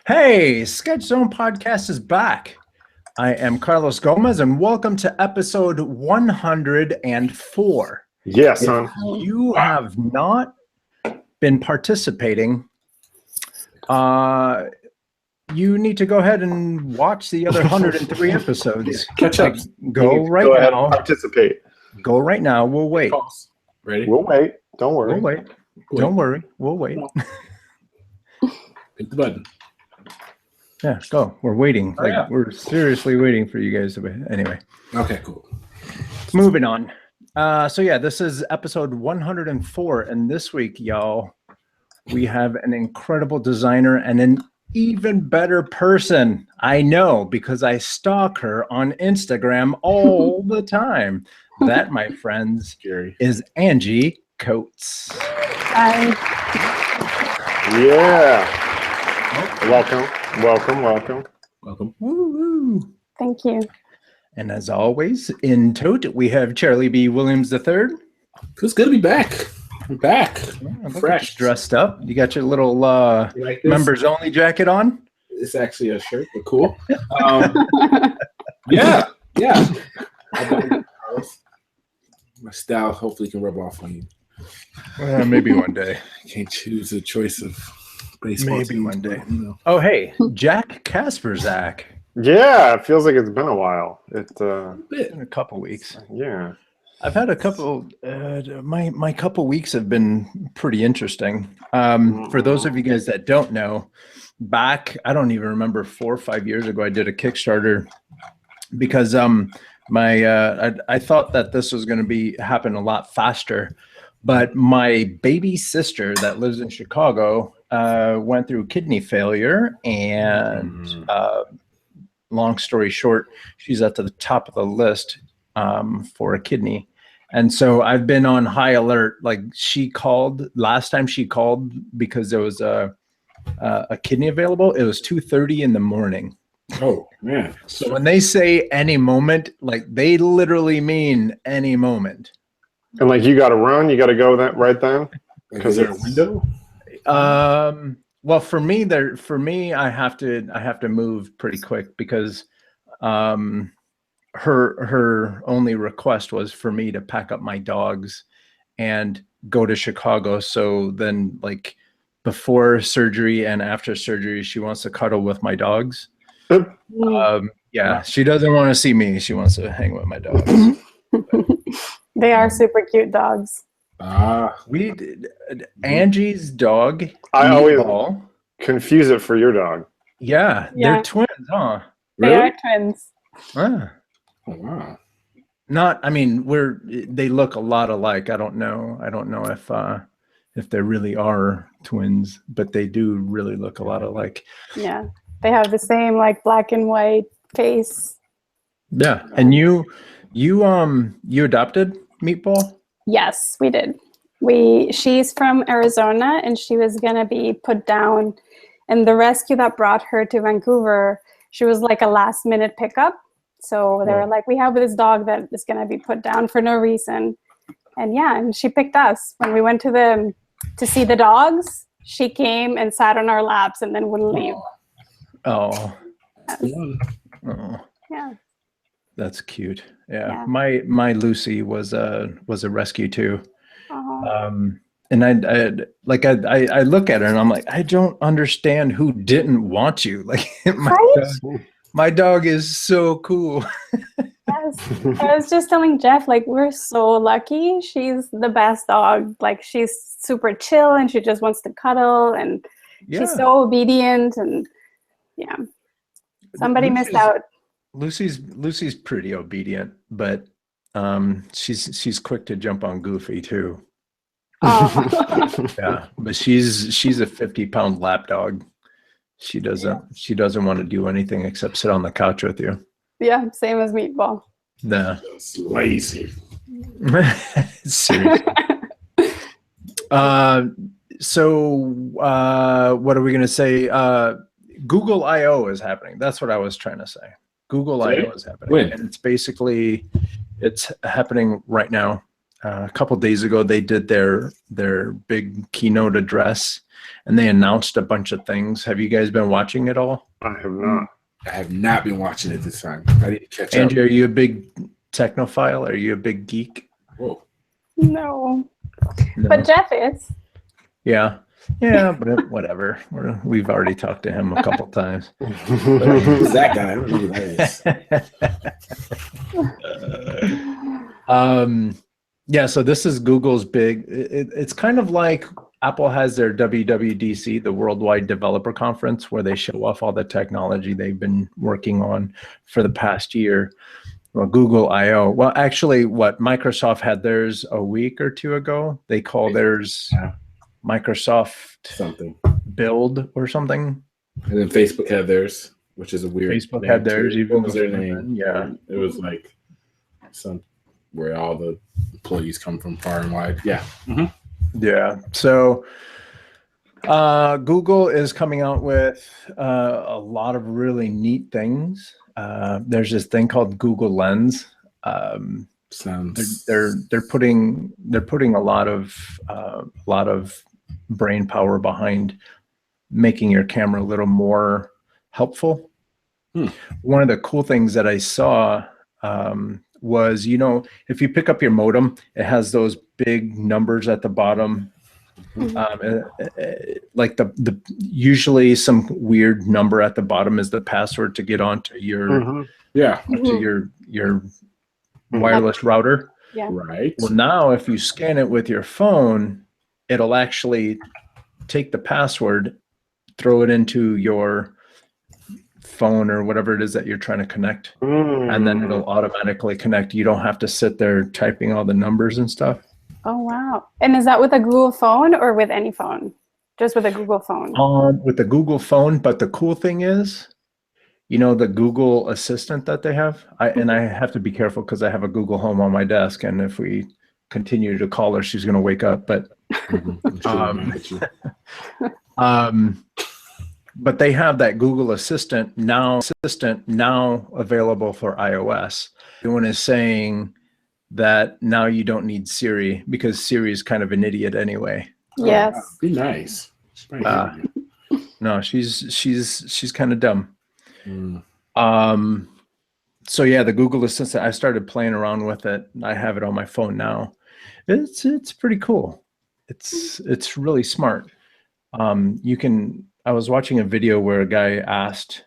Hey, Sketch Zone Podcast is back. I am Carlos Gomez, and welcome to episode 104. Yeah, If son. you have not been participating, you need to go ahead and watch the other 103 episodes. Catch up. Go right Go ahead now. and participate. Go right now. We'll wait. Pause. Ready? We'll wait. Don't worry. We'll wait. Don't worry. We'll wait. Hit the button. Yeah, go. We're waiting. Hurry Like up. we're seriously waiting for you guys to wait. Anyway. Okay, cool. Moving on. So yeah, this is episode 104, and this week, y'all, we have an incredible designer and an even better person. I know because I stalk her on Instagram all the time. That, my friends, Scary. is Angie Coates. Hi. Yeah. Welcome. Welcome. Woo-hoo. Thank you. And as always, in tote, we have Charlie B. Williams III. It's good to be back. I'm back. Fresh, Fresh. dressed up. You got your little You like this? members only jacket on. It's actually a shirt, but cool. Yeah. My style hopefully can rub off on you. Maybe one day. Can't choose a choice of baseball Maybe teams, one day. but, you know. Oh, hey, Jack Kasperzak. Yeah, it feels like it's been a while. In a couple weeks. Yeah. I've had a couple. My couple weeks have been pretty interesting. For those of you guys that don't know, back I don't even remember 4 or 5 years ago, I did a Kickstarter because I thought that this was going to happen a lot faster, but my baby sister that lives in Chicago went through kidney failure, and long story short, she's at the top of the list for a kidney. And so I've been on high alert. Like last time she called because there was a kidney available. It was 2:30 in the morning. Oh, man. So when they say any moment, like they literally mean any moment. And like you got to run, you got to go right then. Like, is there a window? Well, for me, I have to move pretty quick because her only request was for me to pack up my dogs and go to Chicago. So then, like, before surgery and after surgery, she wants to cuddle with my dogs. Yeah, she doesn't want to see me. She wants to hang with my dogs. They are super cute dogs. We did Angie's dog. I always Meatball. confuse it for your dog. Yeah, Yeah. they're twins, huh? They are twins. Ah. Oh, wow. I mean, they look a lot alike. I don't know if they really are twins, but they do really look a lot alike. Yeah. They have the same like black and white face. Yeah. And you adopted Meatball? Yes, we did. She's from Arizona and she was gonna be put down. And the rescue that brought her to Vancouver, she was like a last minute pickup. So they were like, we have this dog that is gonna be put down for no reason. And she picked us. When we went to see the dogs, she came and sat on our laps and then wouldn't leave. Oh. Yeah. Oh. Yeah. That's cute. Yeah. Yeah. My Lucy was a rescue too. Uh-huh. And I look at her and I'm like, I don't understand who didn't want you. Like my dog is so cool. Yes. I was just telling Jeff, like, we're so lucky. She's the best dog. Like, she's super chill and she just wants to cuddle and she's so obedient. And yeah, somebody missed out. Lucy's pretty obedient, but she's quick to jump on Goofy too. Oh. Yeah, but she's a 50-pound lap dog. She doesn't want to do anything except sit on the couch with you. Yeah, same as Meatball. Nah. That's lazy. Seriously. So what are we gonna say? Google I/O is happening. That's what I was trying to say. Google I/O is happening. When? And it's happening right now. a couple days ago, they did their big keynote address, and they announced a bunch of things. Have you guys been watching it all? I have not. I have not been watching it this time. I need to catch Angie, up. are you a big technophile? Are you a big geek? Whoa. No. No? But Jeff is. Yeah, but whatever. We've already talked to him a couple times. Who's that guy? I don't know who that is. Yeah, so this is Google's big. It's kind of like Apple has their WWDC, the Worldwide Developer Conference, where they show off all the technology they've been working on for the past year. Well, Google I/O. Well, actually, what Microsoft had theirs a week or two ago. They call theirs Microsoft Something. Build or something. And then Facebook had theirs, which is a weird. Facebook name had theirs too. even What was their before name? then, yeah. It was like some where all the employees come from far and wide. Yeah. Mm-hmm. Yeah. So Google is coming out with a lot of really neat things. There's this thing called Google Lens. Sounds. They're putting a lot of brain power behind making your camera a little more helpful. One of the cool things that I saw was, if you pick up your modem, it has those big numbers at the bottom. Like the usually some weird number at the bottom is the password to get onto your your wireless router. Yeah. Right. Well, now if you scan it with your phone, it'll actually take the password, throw it into your phone or whatever it is that you're trying to connect, and then it'll automatically connect. You don't have to sit there typing all the numbers and stuff. Oh, wow. And is that with a Google phone or with any phone? Just with a Google phone? With the Google phone, but the cool thing is, the Google Assistant that they have, I have to be careful because I have a Google Home on my desk, and if we continue to call her, she's going to wake up. But but they have that Google Assistant now available for iOS. Everyone is saying that now you don't need Siri because Siri is kind of an idiot anyway. Yes. Wow. Be nice. No, she's kind of dumb. Mm. So yeah, the Google Assistant, I started playing around with it. I have it on my phone now. It's pretty cool. It's really smart. I was watching a video where a guy asked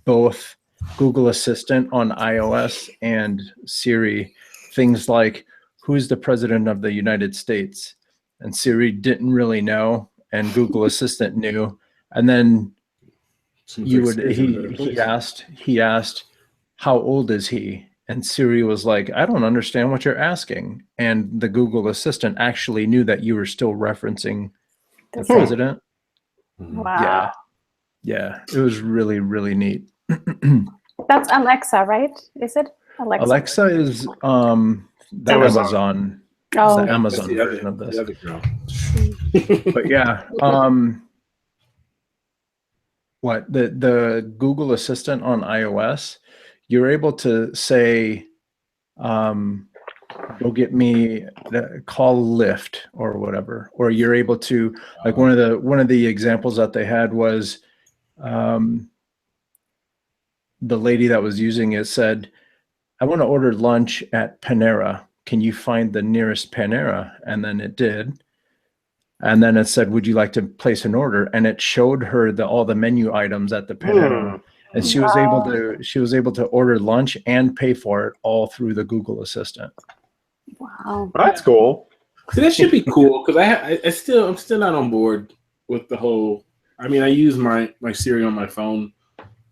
both Google Assistant on iOS and Siri things like, who's the president of the United States? And Siri didn't really know, and Google Assistant knew. And then he asked, how old is he? And Siri was like, I don't understand what you're asking. And the Google Assistant actually knew that you were still referencing the president. Wow. Yeah. It was really, really neat. That's Alexa, right? Is it Alexa? Alexa is the Amazon. Oh. The Amazon That's version of this. the other girl. But yeah, the Google Assistant on iOS, you're able to say, go get me call Lyft or whatever, or you're able to, like, one of the examples that they had was the lady that was using it said, I want to order lunch at Panera. Can you find the nearest Panera? And then it did. And then it said, would you like to place an order? And it showed her all the menu items at the Panera. And she was able to order lunch and pay for it all through the Google Assistant. Wow. That's cool. See, that should be cool because I'm still not on board with the whole. I mean, I use my Siri on my phone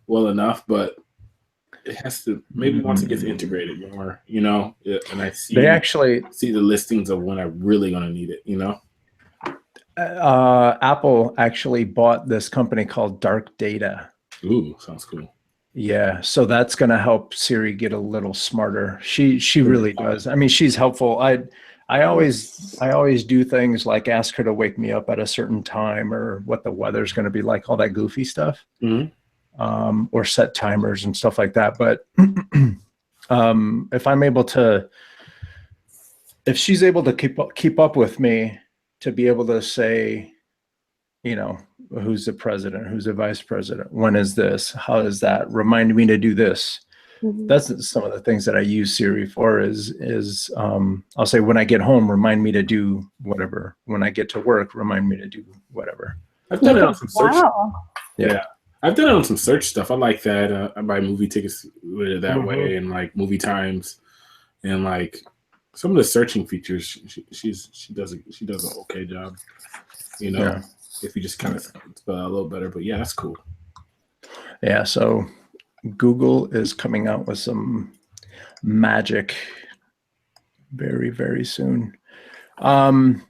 well enough, but it has to maybe once it gets integrated more, and I see the listings of when I'm really going to need it, Apple actually bought this company called Dark Data. Ooh, sounds cool. Yeah, so that's going to help Siri get a little smarter. She really does. I mean, she's helpful. I always do things like ask her to wake me up at a certain time or what the weather's going to be like, all that goofy stuff, or set timers and stuff like that. But if I'm able to if she's able to keep up with me, to be able to say, you know, who's the president, who's the vice president, when is this, how is that, remind me to do this. That's some of the things that I use Siri for. Is I'll say, when I get home, remind me to do whatever. When I get to work, remind me to do whatever. I've done it on some search. Wow. Yeah, I've done it on some search stuff. I like that. I buy movie tickets with it that way, and like movie times, and like some of the searching features. She does an okay job. You know, if you just kind of spell out a little better. But yeah, that's cool. Yeah. So Google is coming out with some magic very, very soon. I'm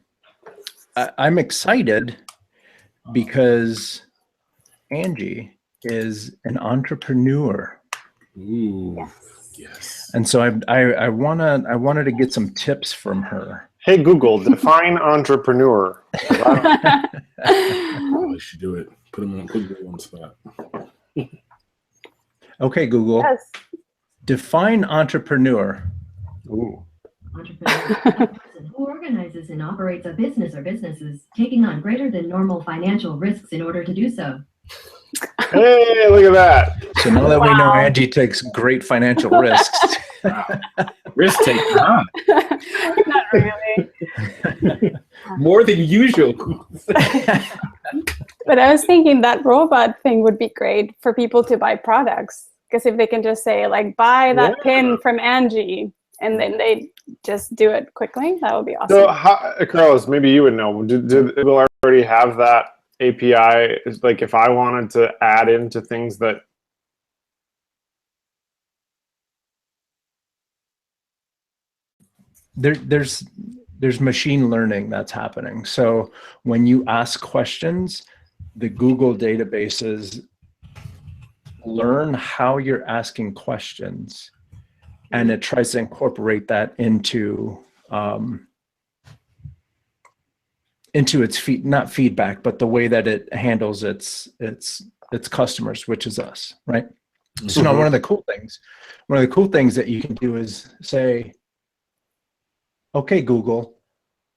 excited because Angie is an entrepreneur. Ooh, yes. And so I wanted to get some tips from her. Hey, Google, define entrepreneur. I should do it. Put Google on the spot. Okay, Google. Yes. Define entrepreneur. Ooh. Entrepreneur, a person who organizes and operates a business or businesses, taking on greater than normal financial risks in order to do so. Hey, look at that. So now that we know Angie takes great financial risks. Risk taker, huh? Not really. More than usual. But I was thinking that robot thing would be great for people to buy products, because if they can just say like, buy that pin from Angie, and then they just do it quickly, that would be awesome. So, Carlos, maybe you would know. Will I already have that API? Like, if I wanted to add into things that. There's machine learning that's happening. So when you ask questions, the Google databases learn how you're asking questions, and it tries to incorporate that into its not feedback, but the way that it handles its customers, which is us, right? So now one of the cool things that you can do is say, okay, Google,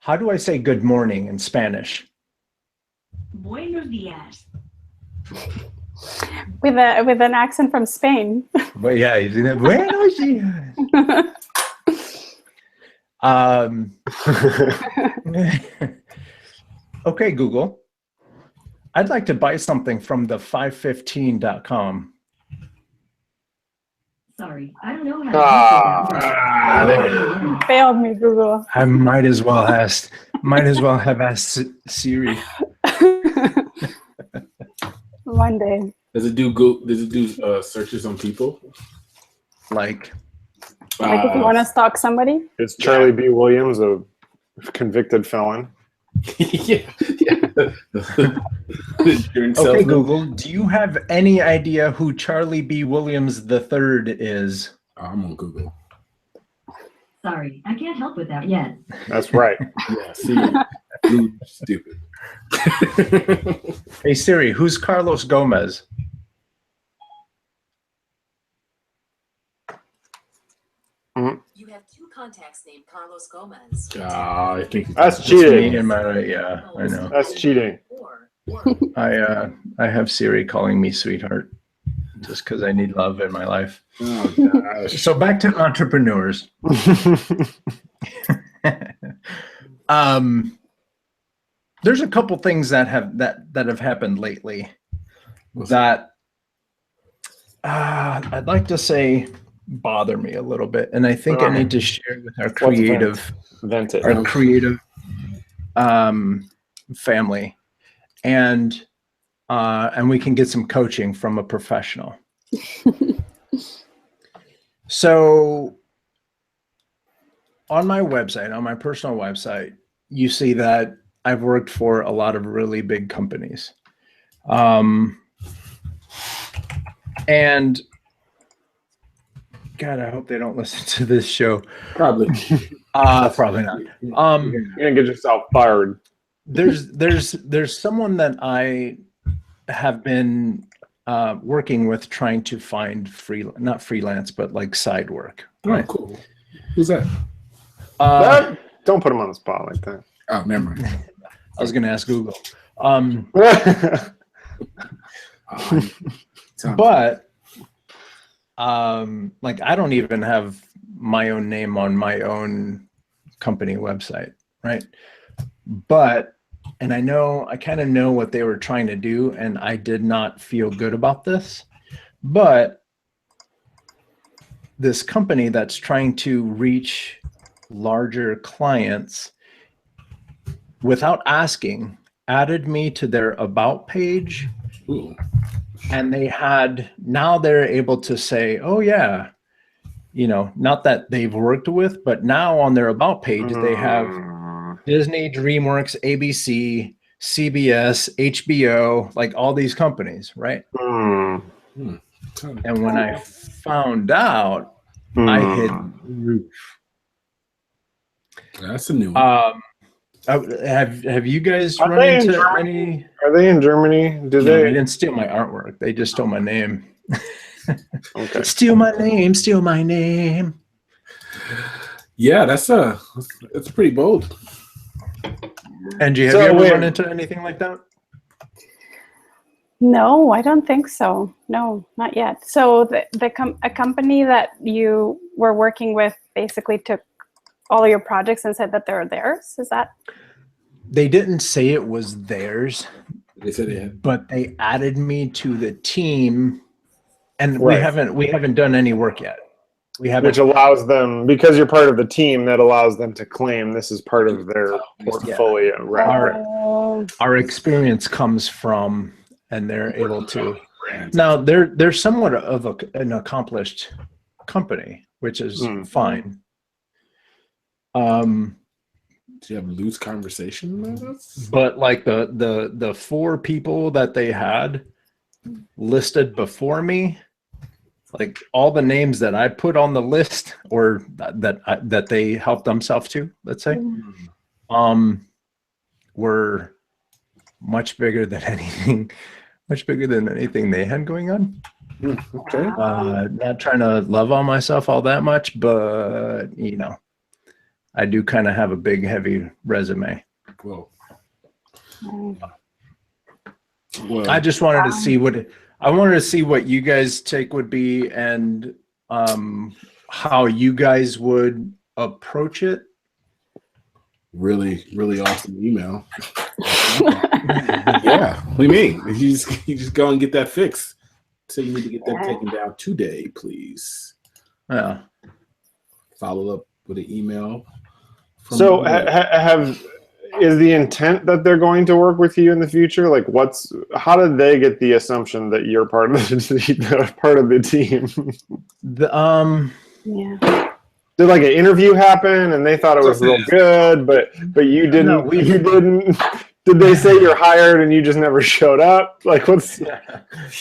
how do I say good morning in Spanish? Buenos días. With an accent from Spain. But yeah, he's in it. Buenos dias. Okay, Google, I'd like to buy something from the 515.com. Sorry, I don't know how to there. Failed me, Google. I might as well have asked Siri. One day. Does it do searches on people? Like Like if you want to stalk somebody. Is Charlie B. Williams a convicted felon? Yeah. Okay, Google, do you have any idea who Charlie B. Williams III is? I'm on Google. Sorry, I can't help with that yet. That's right. Yeah, see, stupid. Hey Siri, who's Carlos Gomez? You have two contacts named Carlos Gomez. I think That's It's me cheating. in my right. Yeah, I know. That's cheating. I have Siri calling me sweetheart just because I need love in my life. Oh, gosh. So back to entrepreneurs. There's a couple things that have happened lately that I'd like to say bother me a little bit, and I think I need to share with our creative family, and we can get some coaching from a professional. So on my website, on my personal website, you see that I've worked for a lot of really big companies. And God, I hope they don't listen to this show. Probably. Probably not. You're gonna get yourself fired. There's someone that I have been working with, trying to find not freelance, but like side work. Right. Oh, cool. Who's that? Don't put them on the spot like that. Oh, never mind. I was going to ask Google. But like I don't even have my own name on my own company website, right? But and I kind of know what they were trying to do, and I did not feel good about this. But this company that's trying to reach larger clients without asking added me to their about page. Ooh. And now they're able to say, oh yeah, not that they've worked with, but now on their about page, they have Disney, DreamWorks, ABC, CBS, HBO, like all these companies, right? And when I found out, I hit the roof. That's a new one. Have you guys Are run they in into Germany? any? Are they in Germany? No, they didn't steal my artwork. They just stole my name. Okay. Steal my name, steal my name. Yeah, that's pretty bold. Angie, have So, you ever wait. run into anything like that? No, I don't think so. No, not yet. So a company that you were working with basically took all your projects and said that they're theirs. Is that? They didn't say it was theirs, They said they had. but they added me to the team, and Right. we haven't done any work yet. We haven't. Which allows them, because you're part of the team, that allows them to claim this is part of their portfolio. Right. Our experience comes from, and they're able to. Now they're somewhat of an accomplished company, which is fine. Do you have a loose conversation with us? But like the 4 people that they had listed before me, like all the names that I put on the list, or that they helped themselves to, let's say, were much bigger than anything they had going on. Okay. Not trying to love on myself all that much, but I do kind of have a big, heavy resume. Well, I just wanted to see what you guys' take would be, and how you guys would approach it. really, really awesome email. Yeah. What do you mean? You just go and get that fixed. So you need to get that taken down today, please. Yeah. Follow up with an email. So is the intent that they're going to work with you in the future? Like, how did they get the assumption that you're part of the team? Yeah. Did like an interview happen and they thought it was real good, but you didn't? No, you didn't? Did they say you're hired and you just never showed up? Like, what's?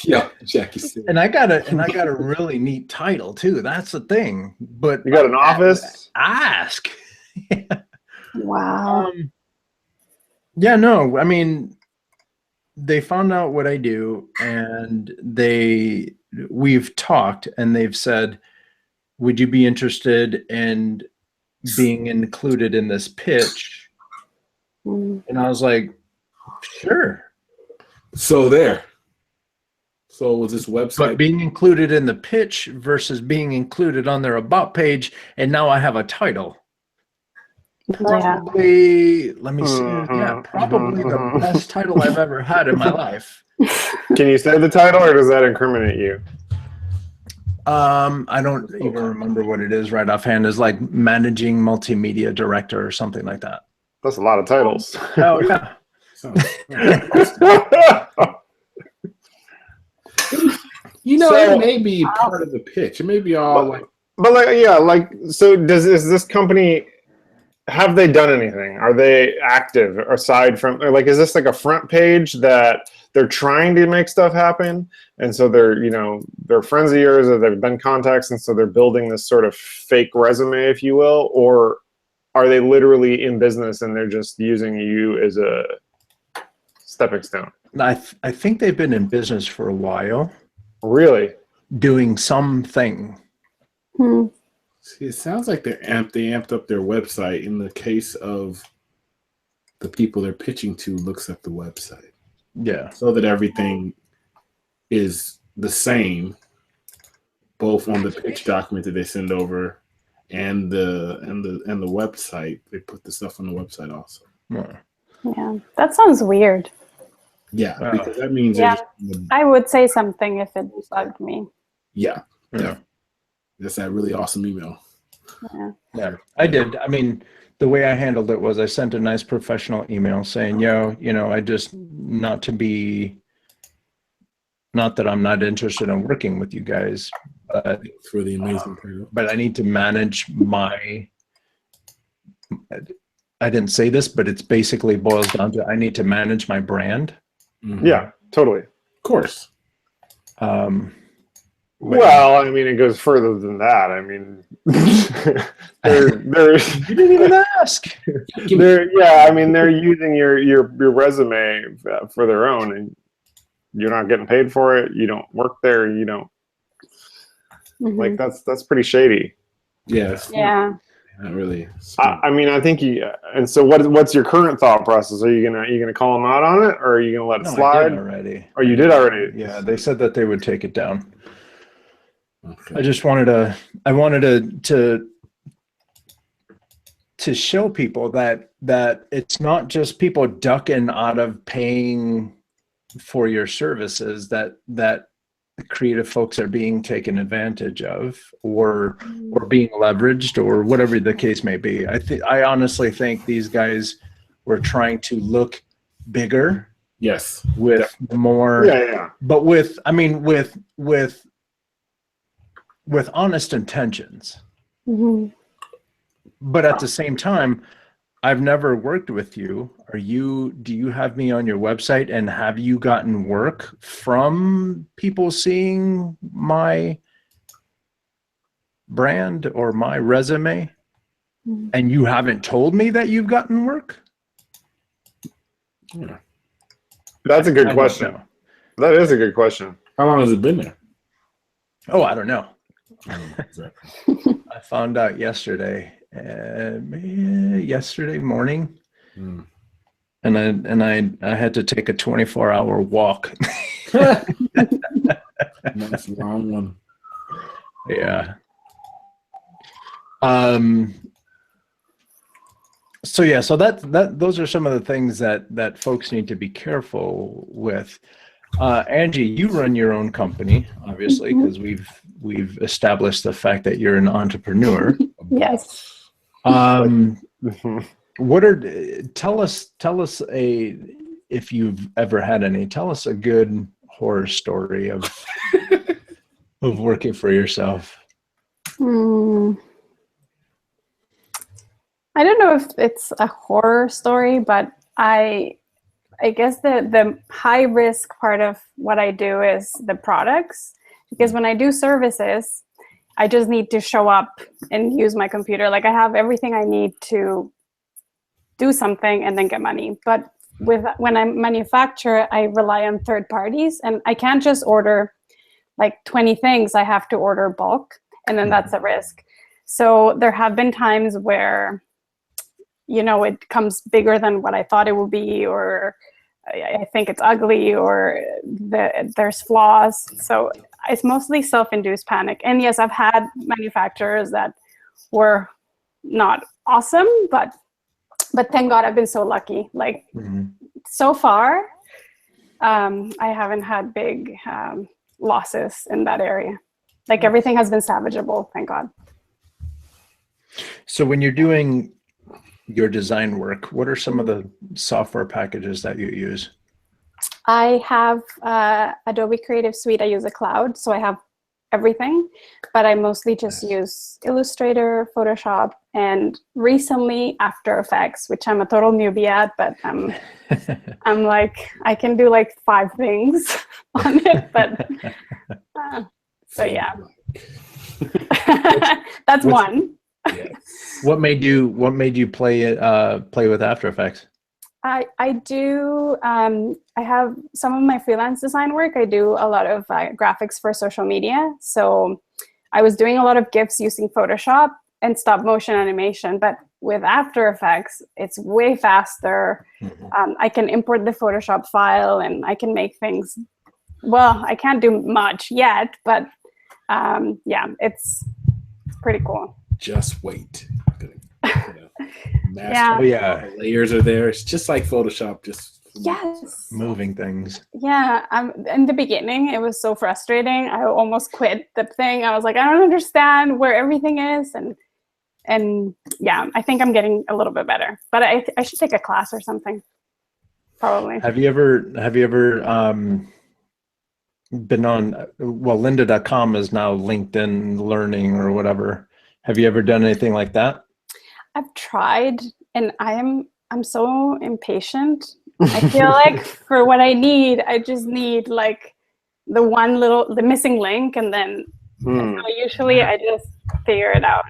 Yeah, Jackie said. And I got a really neat title too. That's the thing. But You got an office? Ask. Wow. Yeah, no, I mean, they found out what I do, and we've talked, and they've said, would you be interested in being included in this pitch? And I was like, sure. So was this website? But being included in the pitch versus being included on their about page, and now I have a title. Probably, let me see. Yeah, probably the best title I've ever had in my life. Can you say the title, or does that incriminate you? I don't even remember what it is right offhand. It's like managing multimedia director or something like that. That's a lot of titles. Oh yeah. It may be part of the pitch. It may be all so is this company, have they done anything? Are they active aside from, or like, is this like a front page that they're trying to make stuff happen? And so they're friends of yours, or they've been contacts, and so they're building this sort of fake resume, if you will, or are they literally in business and they're just using you as a stepping stone? I think they've been in business for a while. Really? Doing something. See, it sounds like they amped up their website in the case of the people they're pitching to looks at the website. Yeah. So that everything is the same, both on the pitch document that they send over and the website. They put the stuff on the website also. Yeah, that sounds weird. Yeah, Wow. because that means Yeah, they're just, I would say something if it bugged me. yeah. Yeah. That's that really awesome email. Yeah, I did. I mean, the way I handled it was I sent a nice professional email saying, I just not that I'm not interested in working with you guys, but It's really amazing title. I need to manage I didn't say this, but it's basically boils down to I need to manage my brand. Mhm. Yeah, totally. Of course. Well, I mean, it goes further than that. I mean, they're You didn't even ask. they're using your resume for their own, and you're not getting paid for it. You don't work there. You don't like that's pretty shady. Yes. Yeah. Not really. I mean, I think and so what's your current thought process? Are you gonna call them out on it, or are you gonna let it No, I slide? did already. Oh, you did already. Yeah, they said that they would take it down. Okay. I just wanted to show people that it's not just people ducking out of paying for your services, that creative folks are being taken advantage of or being leveraged or whatever the case may be. I honestly think these guys were trying to look bigger. Yes. With more, Yeah. but with honest intentions. Mm-hmm. But at the same time, I've never worked with you. Do you have me on your website, and have you gotten work from people seeing my brand or my resume? Mm-hmm. And you haven't told me that you've gotten work? Yeah. That's a good I don't question. know. That is a good question. How long has it been there? Oh, I don't know. Exactly. I found out yesterday morning, and I had to take a 24-hour walk. Nice long one. Yeah. So those are some of the things that folks need to be careful with. Angie, you run your own company, obviously, because we've established the fact that you're an entrepreneur. Yes. Tell us if you've ever had any. Tell us a good horror story of working for yourself. I don't know if it's a horror story, but I guess the high risk part of what I do is the products, because when I do services, I just need to show up and use my computer. Like I have everything I need to do something and then get money. But when I manufacture, I rely on third parties, and I can't just order like 20 things. I have to order bulk, and then that's a risk. So there have been times where it comes bigger than what I thought it would be, or I think it's ugly, or there's flaws. So it's mostly self-induced panic. And yes, I've had manufacturers that were not awesome, but thank God I've been so lucky. Like so far, I haven't had big losses in that area. Like everything has been salvageable, thank God. So when you're doing your design work, what are some of the software packages that you use? I have Adobe Creative Suite. I use a cloud, so I have everything, but I mostly just use Illustrator, Photoshop, and recently After Effects, which I'm a total newbie at, but I'm like, I can do like 5 things on it, but so yeah. That's one. Yeah. What made you play with After Effects? I do. I have some of my freelance design work. I do a lot of graphics for social media. So I was doing a lot of GIFs using Photoshop and stop motion animation, but with After Effects, it's way faster. I can import the Photoshop file and I can make things. Well, I can't do much yet, but yeah, it's pretty cool. Just wait. Yeah. Oh yeah, The layers are there. It's just like Photoshop, just Yes. moving things. Yeah. In the beginning, it was so frustrating. I almost quit the thing. I was like, I don't understand where everything is, and yeah, I think I'm getting a little bit better. But I should take a class or something. Probably. Have you ever been on, well, lynda.com is now LinkedIn Learning or whatever. Have you ever done anything like that? I've tried, and I'm so impatient. I feel like for what I need, I just need like the missing link, and then so usually I just figure it out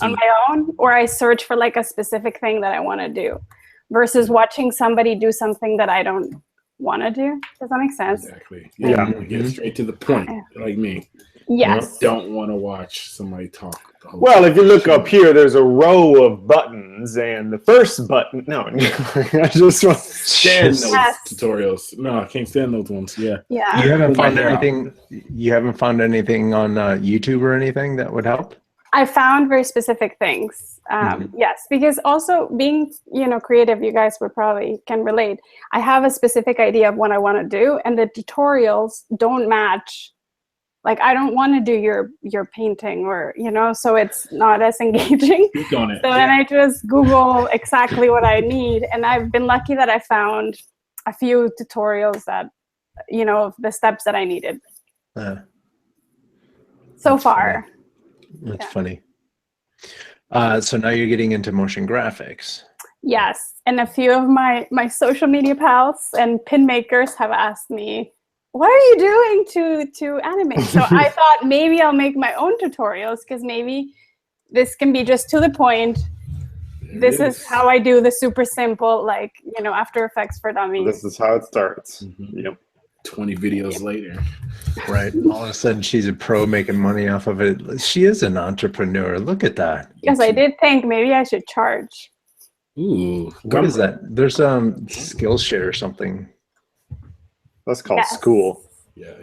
on my own, or I search for like a specific thing that I want to do versus watching somebody do something that I don't want to do. Does that make sense? Exactly. Yeah. Get straight to the point, like me. Yes. Don't want to watch somebody talk. Well, if you look up here, there's a row of buttons, and the first button. No, I just want. Stand those Yes. tutorials. No, I can't stand those ones. Yeah. Yeah. You haven't found Yeah. anything. You haven't found anything on YouTube or anything that would help. I found very specific things. Yes, because also being, creative, you guys would probably can relate. I have a specific idea of what I want to do, and the tutorials don't match. Like, I don't want to do your painting, or so it's not as engaging. Click on it. So then I just Google exactly what I need, and I've been lucky that I found a few tutorials that, the steps that I needed. So far. That's funny. So now you're getting into motion graphics. Yes, and a few of my social media pals and pin makers have asked me, what are you doing to animate? So I thought maybe I'll make my own tutorials, because maybe this can be just to the point. This is how I do the super simple, like, After Effects for Dummies. This is how it starts. Yep. 20 videos later. Right. All of a sudden she's a pro making money off of it. She is an entrepreneur. Look at that. Because I did think maybe I should charge. Ooh. What is that? There's Skillshare or something. That's called Yes. school. Yeah.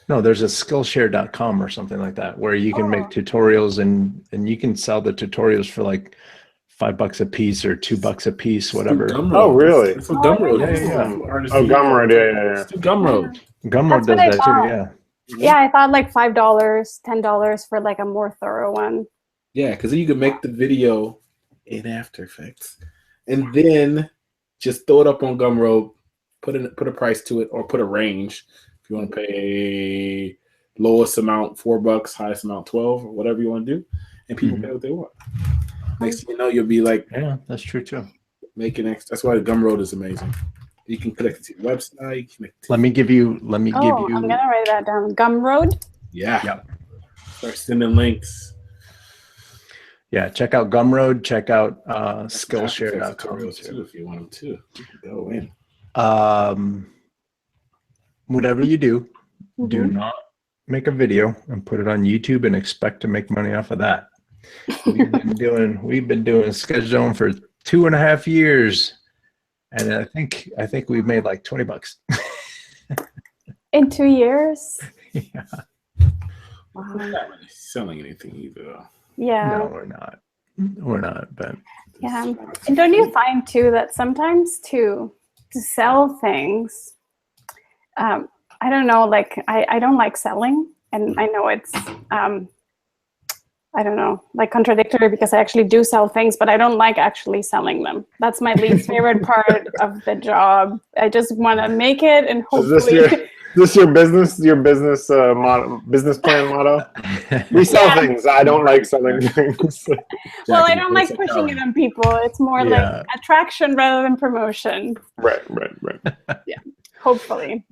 No, there's a Skillshare.com or something like that where you can make tutorials and you can sell the tutorials for like $5 a piece or $2 a piece, whatever. Oh, really? That's what Gumroad yeah, is. yeah. Oh, Gumroad, yeah. It's Gumroad. Gumroad That's does what I that thought. too, yeah. Yeah, I thought like $5, $10 for like a more thorough one. Yeah, because you can make the video in After Effects and then just throw it up on Gumroad, put a price to it, or put a range. If you want to pay lowest amount $4, highest amount 12, or whatever you want to do, and people pay what they want. Next thing you know, you'll be like, Yeah, that's true too. making extra. That's why Gumroad is amazing. You can connect it to your website. Let me give you I'm gonna write that down. Gumroad. Yeah. Yep. Start sending links. Yeah, check out Gumroad, check out Skillshare Skillshare.com tutorials too, if you want them too. You can go in. Whatever you do, do not make a video and put it on YouTube and expect to make money off of that. We've been doing Sketch Zone for 2.5 years, and I think we've made like $20. In 2 years. Yeah. We're not really selling anything either, though. Yeah. No, we're not. We're not, but Yeah. And don't you find too that sometimes to sell things, I don't know, like I don't like selling, and I know it's I don't know, like contradictory, because I actually do sell things, but I don't like actually selling them. That's my least favorite part of the job. I just want to make it, and hopefully. Is this your business motto, business plan motto? We sell things. I don't like selling things. Well, I don't like pushing it on people. It's more like attraction rather than promotion. Right. Yeah, hopefully.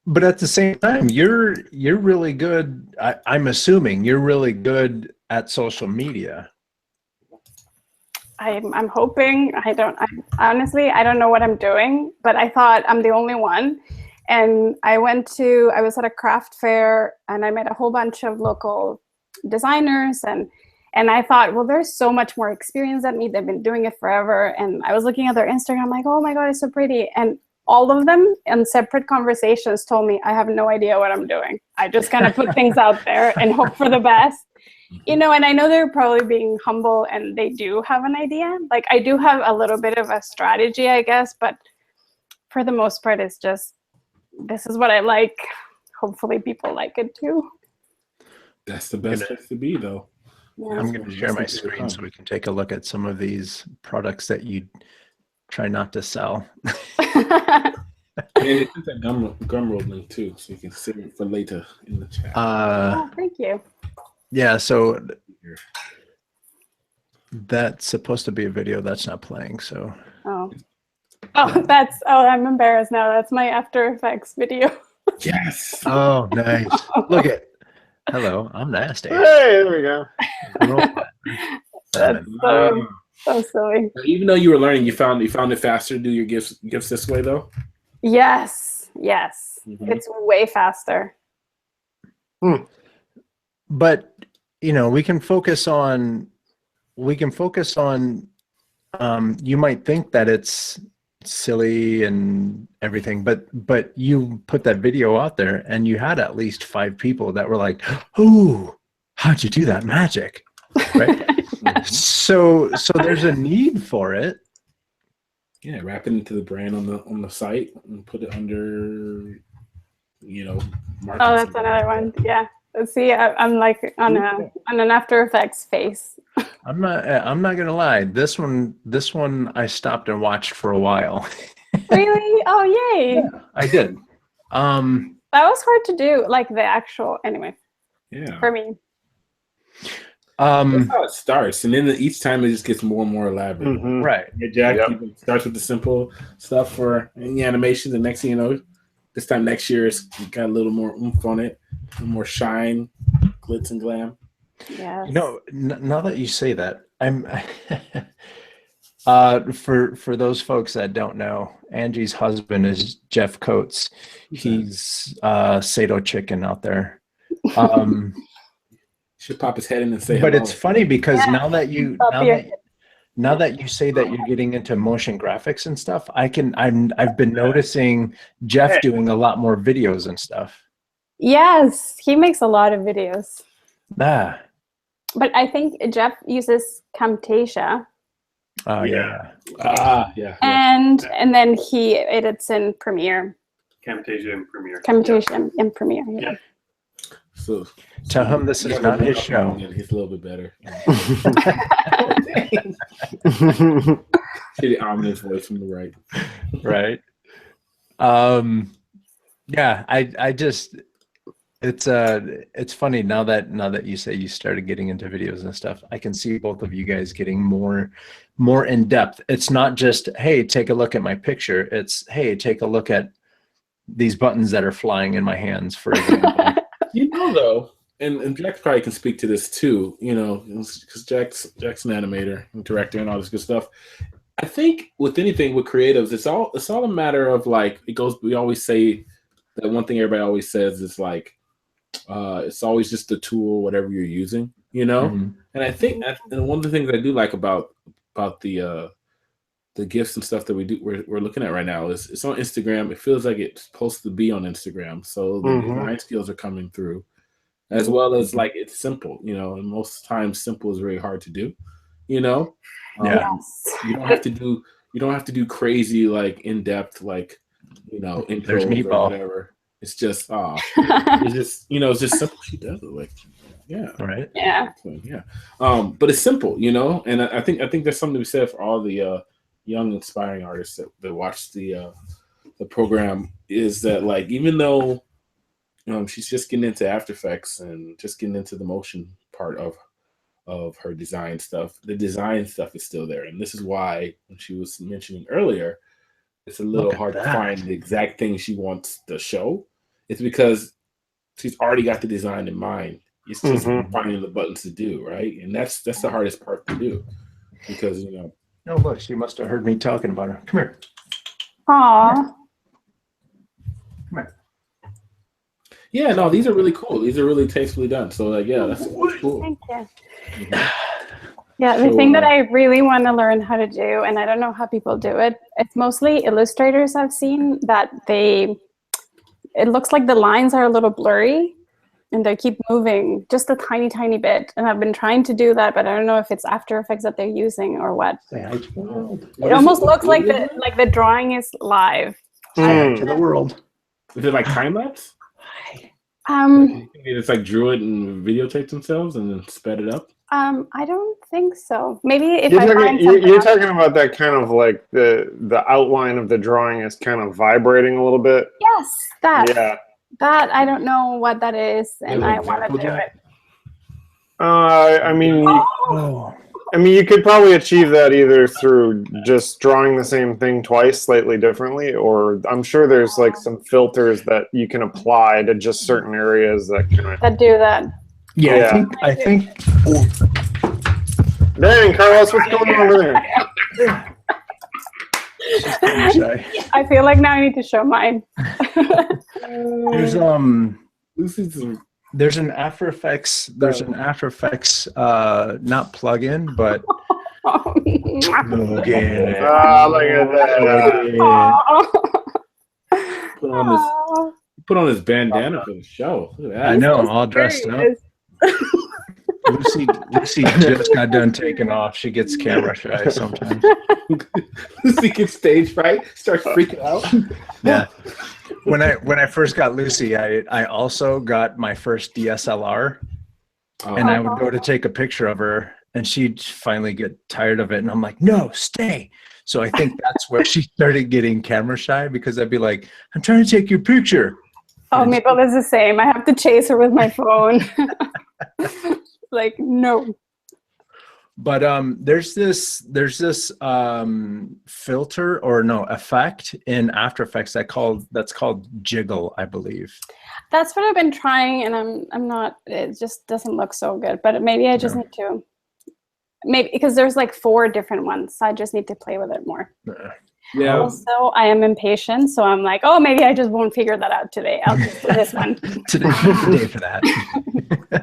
But at the same time, you're really good. I'm assuming you're really good at social media. I'm hoping. Honestly, I don't know what I'm doing, but I thought I'm the only one. And I was at a craft fair, and I met a whole bunch of local designers, and I thought, well, there's so much more experience than me. They've been doing it forever. And I was looking at their Instagram, I'm like, oh my God, it's so pretty. And all of them in separate conversations told me, I have no idea what I'm doing. I just kind of put things out there and hope for the best. You know, and I know they're probably being humble and they do have an idea. Like I do have a little bit of a strategy, I guess, but for the most part, it's just, this is what I like. Hopefully people like it too. That's the best place to be, though. Yeah. I'm going to share my screen so we can take a look at some of these products that you try not to sell. And it's that gum link too, so you can save it for later in the chat. Oh, thank you. Yeah, so that's supposed to be a video that's not playing, so. Oh, I'm embarrassed now. That's my After Effects video. Yes. Oh, nice. Look at. Hello, I'm nasty. Hey, there we go. That's so silly. Even though you were learning, you found it faster to do your gifts this way, though. Yes. Mhm. It's way faster. But you know, we can focus on. You might think that it's silly and everything, but you put that video out there and you had at least 5 people that were like, "Oh, how'd you do that magic?" Right? so there's a need for it. Yeah, wrap it into the brand on the site and put it under, marketing. Oh, that's another one. Yeah. See, I'm like on an After Effects face. I'm not gonna lie. This one I stopped and watched for a while. Really? Oh, yay! Yeah, I did. That was hard to do. Like the actual, anyway. Yeah. For me. That's how it starts, and then each time it just gets more and more elaborate. Mhm. Right. Yeah, Jack Yep. starts with the simple stuff for any animation. The next thing you know, this time next year it's got a little more oomph on it, a little more shine, glitz and glam. Yes. You know, now that you say that, I'm for those folks that don't know, Angie's husband is Jeff Coates. He's Sato Chicken out there. Should pop his head in and say But hello. it's funny because Yeah. now that you say that you're getting into motion graphics and stuff, I've been noticing Jeff doing a lot more videos and stuff. Yes, he makes a lot of videos. Ah. But I think Jeff uses Camtasia. Oh yeah. Yeah. And then he edits in Premiere. Camtasia and Premiere. Camtasia and Premiere. Yeah. So Tell him this is not his show. He's a little bit better. See the ominous voice from the right. Right. Yeah, I just it's funny now that you say you started getting into videos and stuff. I can see both of you guys getting more in depth. It's not just, hey, take a look at my picture. It's, hey, take a look at these buttons that are flying in my hands, for example. Though, and Jack probably can speak to this too, because Jack's an animator and director and all this good stuff. I think with anything with creatives, it's all a matter of like, we always say that one thing everybody always says is like, it's always just the tool, whatever you're using, Mhm. And I think and one of the things I do like about the gifts and stuff that we're looking at right now is it's on Instagram. It feels like it's supposed to be on Instagram, so the design skills are coming through, as well as like it's simple, and most times simple is very hard to do, Yeah. Yes. You don't have to do crazy like in depth like intros There's or Meatball. whatever. It's just it's just it's just simple. She does it like Right. Yeah. yeah. But it's simple, and I think there's something to be said for all the young aspiring artists that watch the program, is that like even though she's just getting into After Effects and just getting into the motion part of her design stuff, the design stuff is still there. And this is why when she was mentioning earlier, it's a little hard to find the exact thing she wants to show. It's because she's already got the design in mind. It's just finding the buttons to do, right? And that's the hardest part to do, because Oh, look, she must have heard me talking about her. Come here. Aw. Come here. Yeah, no, these are really cool. These are really tastefully done. So like, yeah, that's cool. Thank you. Mhm. Yeah, the So, thing that I really want to learn how to do, and I don't know how people do it, it's mostly illustrators I've seen that it looks like the lines are a little blurry and they keep moving just a tiny, tiny bit. And I've been trying to do that, but I don't know if it's After Effects that they're using or what. Say hi to the world. What It is almost looks What like is it? the drawing is live. Say hi Mm. to the world. Is it like time lapse? Um, It's like drew it and videotaped themselves and then sped it up. I don't think so. Maybe if You're I talking, find you're, something you're else. talking about that kind of like the outline of the drawing is kind of vibrating a little bit. Yes, Yeah. that I don't know what that is, and Yeah, I like want to do Jack. it. I mean, Oh, you could probably achieve that either through just drawing the same thing twice, slightly differently, or I'm sure there's like some filters that you can apply to just certain areas that kind of. That do that. yeah. Yeah. I think. Dang, Carlos, what's going on over there? She's camera shy. I feel like now I need to show mine. There's Lucy's there's an After Effects not plugin, but look at it. Ah, look at that. put on his bandana for the show. Look at that. I know, all dressed up. Lucy just got done taking off. She gets camera shy sometimes. Lucy gets stage fright, starts freaking out. Yeah. When I first got Lucy, I also got my first DSLR, and I would go to take a picture of her, and she'd finally get tired of it, and I'm like, no, stay. So I think that's where she started getting camera shy, because I'd be like, I'm trying to take your picture. Oh, Maple is the same. I have to chase her with my phone. Like, no. But there's this filter or no effect in After Effects that's called jiggle, I believe. That's what I've been trying, and I'm not. It just doesn't look so good. But maybe I just need to. Maybe because there's like 4 different ones. So I just need to play with it more. Yeah. Also, I am impatient, so I'm like, oh, maybe I just won't figure that out today. I'll just do this one. Today's the day for that.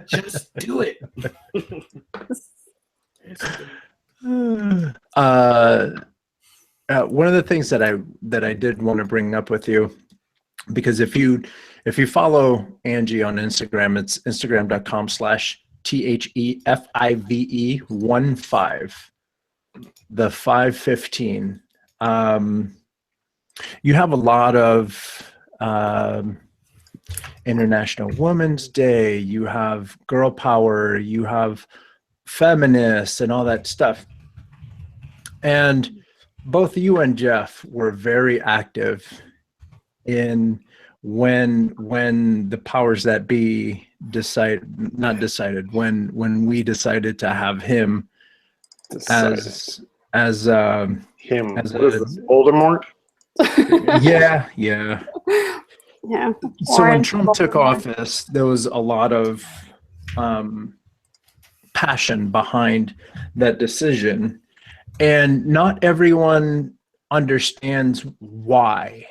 Just do it. One of the things that I did want to bring up with you, because if you follow Angie on Instagram, it's instagram.com/THEFIVE15, the 515. You have a lot of International Women's Day, you have girl power, you have feminists and all that stuff. And both you and Jeff were very active in when the powers that be when we decided to have him as him. as What is this, Voldemort? yeah. Yeah. So when Orange Trump took Voldemort. office, there was a lot of passion behind that decision, and not everyone understands why.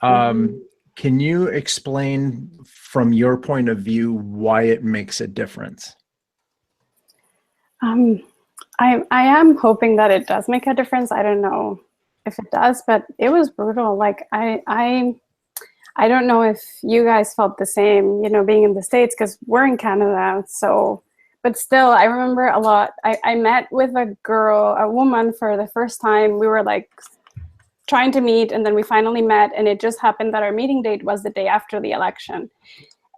Can you explain from your point of view why it makes a difference? I am hoping that it does make a difference. I don't know if it does, but it was brutal. Like I don't know if you guys felt the same, being in the States, because we're in Canada. So, but still, I remember a lot. I met with a woman for the first time. We were like trying to meet, and then we finally met, and it just happened that our meeting date was the day after the election.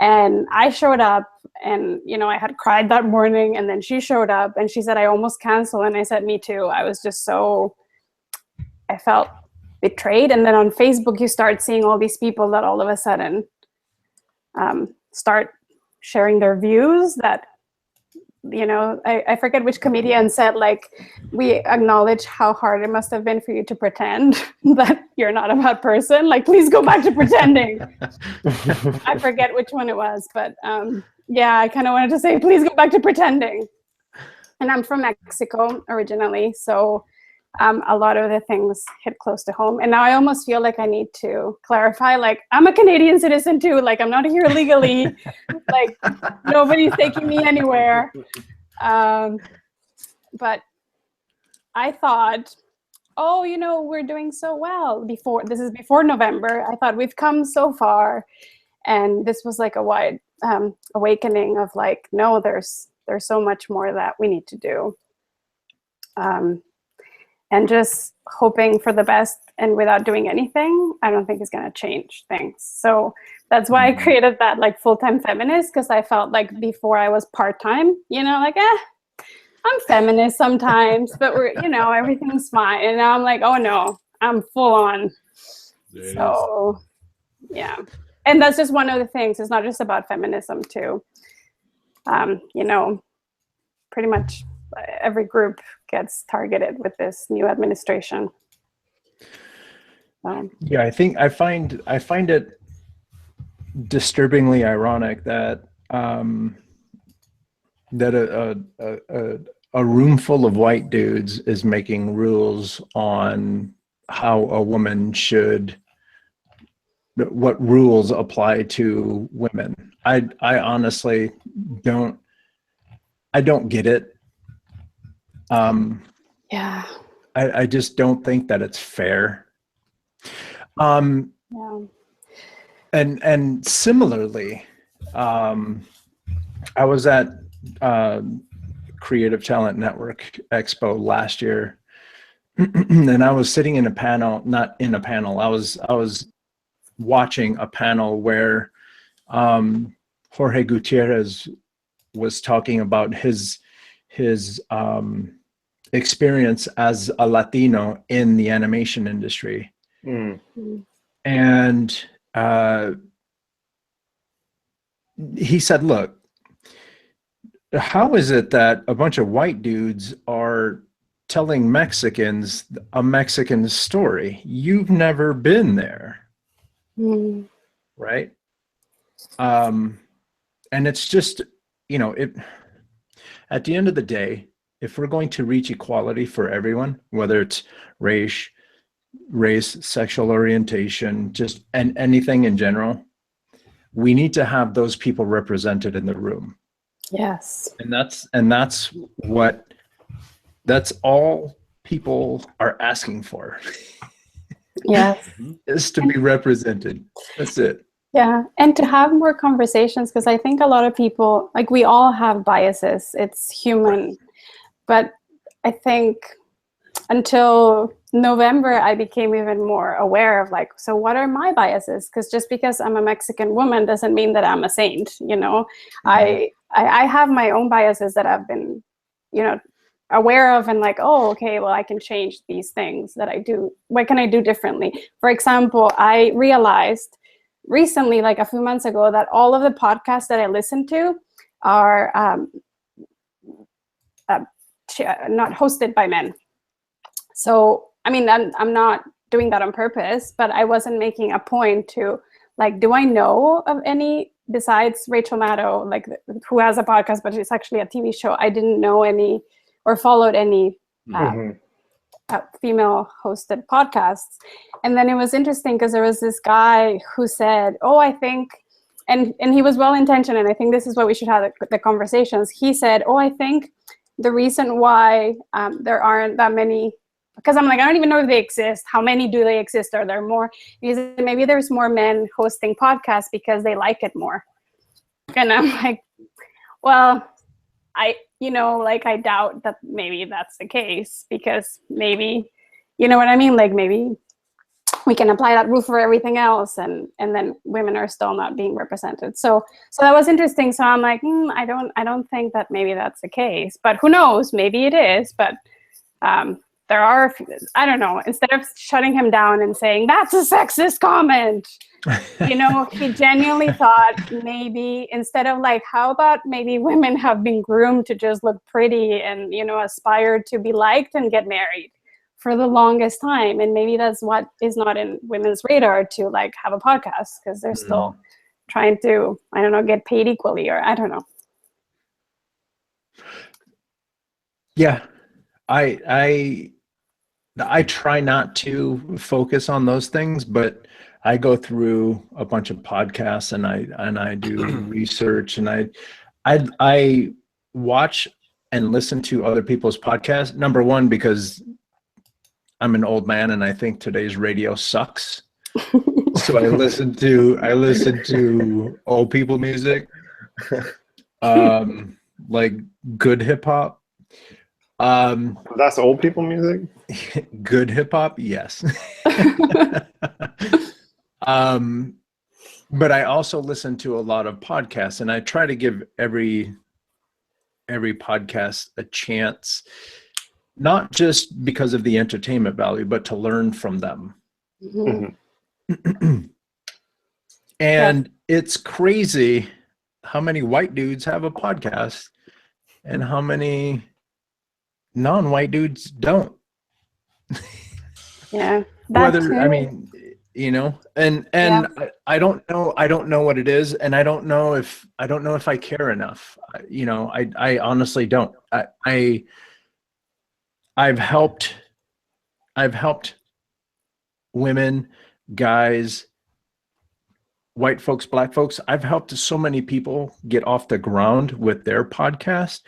And I showed up, and I had cried that morning, and then she showed up and she said, I almost canceled. And I said, me too. I was just I felt betrayed. And then on Facebook, you start seeing all these people that all of a sudden start sharing their views that, I forget which comedian said, like, we acknowledge how hard it must have been for you to pretend that you're not a bad person. Like, please go back to pretending. I forget which one it was, but yeah, I kind of wanted to say, please go back to pretending. And I'm from Mexico originally, so a lot of the things hit close to home. And now I almost feel like I need to clarify, like, I'm a Canadian citizen too. Like, I'm not here legally. Like, nobody's taking me anywhere. But I thought, oh, we're doing so well this is before November. I thought we've come so far. And this was like a wide awakening of like, no, there's so much more that we need to do. And just hoping for the best and without doing anything, I don't think is going to change things. So that's why I created that like full-time feminist, because I felt like before I was part-time, like, I'm feminist sometimes, but we're, everything's fine. And now I'm like, oh no, I'm full on. So yeah. And that's just one of the things. It's not just about feminism too. Pretty much every group gets targeted with this new administration. Yeah, I find it disturbingly ironic that that a room full of white dudes is making rules on how a woman what rules apply to women. I honestly don't get it. Yeah. I just don't think that it's fair. Yeah. And similarly, I was at Creative Talent Network Expo last year, and I was sitting in a panel, not in a panel. I was watching a panel where Jorge Gutierrez was talking about his experience as a Latino in the animation industry. And he said, look, how is it that a bunch of white dudes are telling Mexicans a Mexican story? You've never been there. Right? And it's just, at the end of the day, if we're going to reach equality for everyone, whether it's race, sexual orientation, just and anything in general, we need to have those people represented in the room. Yes. And that's all people are asking for. Yes. Is to be represented. That's it. Yeah. And to have more conversations, because I think a lot of people, like, we all have biases. It's human. But I think until November, I became even more aware of like, so what are my biases? Because just because I'm a Mexican woman doesn't mean that I'm a saint, I have my own biases that I've been, aware of, and like, oh, okay, well, I can change these things that I do. What can I do differently? For example, I realized recently, like a few months ago, that all of the podcasts that I listen to are not hosted by men. So, I mean, I'm not doing that on purpose, but I wasn't making a point to like, do I know of any besides Rachel Maddow, like who has a podcast, but it's actually a TV show. I didn't know any or followed any female hosted podcasts. And then it was interesting because there was this guy who said, oh, I think, and he was well-intentioned, and I think this is what we should have the conversations. He said, oh, I think the reason why there aren't that many, because I'm like, I don't even know if they exist. How many do they exist? Are there more? Because maybe there's more men hosting podcasts because they like it more. And I'm like, well, I doubt that maybe that's the case, because maybe, you know what I mean? Like maybe we can apply that rule for everything else, and then women are still not being represented. So that was interesting. So I'm like, I don't think that maybe that's the case, but who knows? Maybe it is. But there are, I don't know, instead of shutting him down and saying, that's a sexist comment, he genuinely thought maybe instead of like, how about maybe women have been groomed to just look pretty and, aspire to be liked and get married for the longest time. And maybe that's what is not in women's radar, to like have a podcast, because they're still trying to, I don't know, get paid equally, or I don't know. Yeah. I I try not to focus on those things, but I go through a bunch of podcasts and I do research, and I watch and listen to other people's podcasts. Number one, because I'm an old man and I think today's radio sucks. So I listen to old people music, like good hip hop. That's old people music. Good hip hop, yes. But I also listen to a lot of podcasts, and I try to give every podcast a chance, not just because of the entertainment value, but to learn from them. Mhm. And it's crazy how many white dudes have a podcast and how many non-white dudes don't. Yeah. I mean, you know, and Yeah. I don't know what it is, and I don't know if I care enough. You know, I honestly don't. I've helped women, guys, white folks, black folks. I've helped so many people get off the ground with their podcast,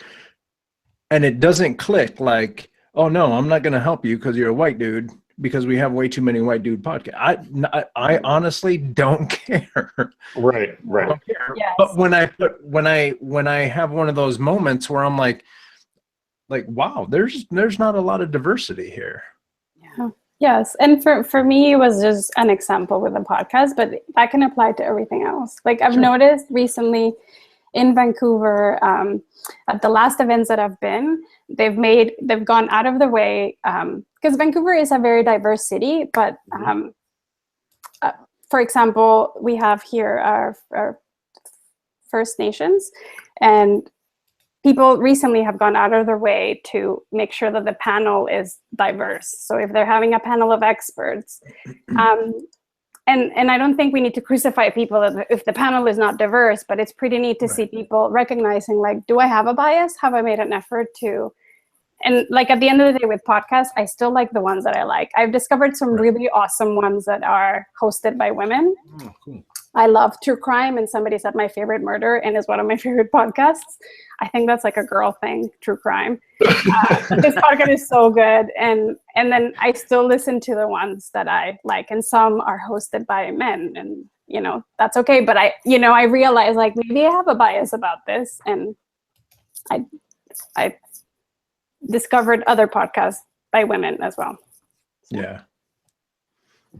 and it doesn't click like, oh no, I'm not going to help you because you're a white dude, because we have way too many white dude podcasts. I honestly don't care. Right. I don't care. Yes. But when I have one of those moments where I'm like, wow, there's not a lot of diversity here. Yeah. Yes. And for me, it was just an example with the podcast, but that can apply to everything else. Like I've noticed recently in Vancouver, at the last events that I've been, they've gone out of the way, because Vancouver is a very diverse city, but for example, we have here our First Nations, and people recently have gone out of their way to make sure that the panel is diverse. So if they're having a panel of experts, and I don't think we need to crucify people if the panel is not diverse, but it's pretty neat to see people recognizing, like, do I have a bias? Have I made an effort to? And like at the end of the day with podcasts, I still like the ones that I like. I've discovered some really awesome ones that are hosted by women. Oh, cool. I love true crime, and somebody said My Favorite Murder, and is one of my favorite podcasts. I think that's like a girl thing, true crime. This podcast is so good, and then I still listen to the ones that I like, and some are hosted by men, and you know that's okay. But I realize like maybe I have a bias about this, and I discovered other podcasts by women as well. Yeah.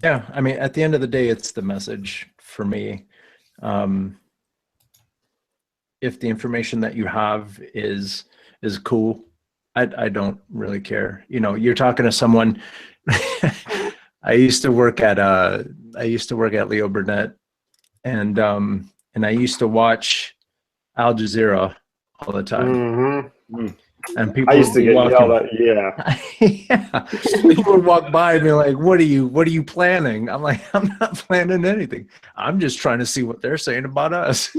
I mean, at the end of the day, it's the message for me. If the information that you have is cool, I don't really care. You know, you're talking to someone. I used to work at Leo Burnett, and I used to watch Al Jazeera all the time. And people I used to get walking, yelled at. Yeah. yeah. People would walk by and be like, what are you planning? I'm like, I'm not planning anything. I'm just trying to see what they're saying about us.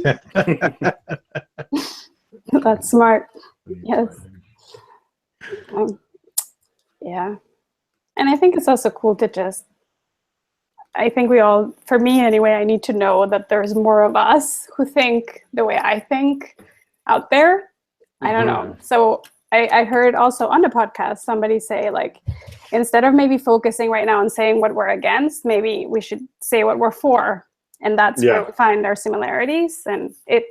That's smart. Yes. Yeah. And I think it's also cool to I think we all, for me anyway, I need to know that there's more of us who think the way I think out there. I don't know. So I heard also on the podcast somebody say, like, instead of maybe focusing right now on saying what we're against, maybe we should say what we're for, and that's where we find our similarities, and it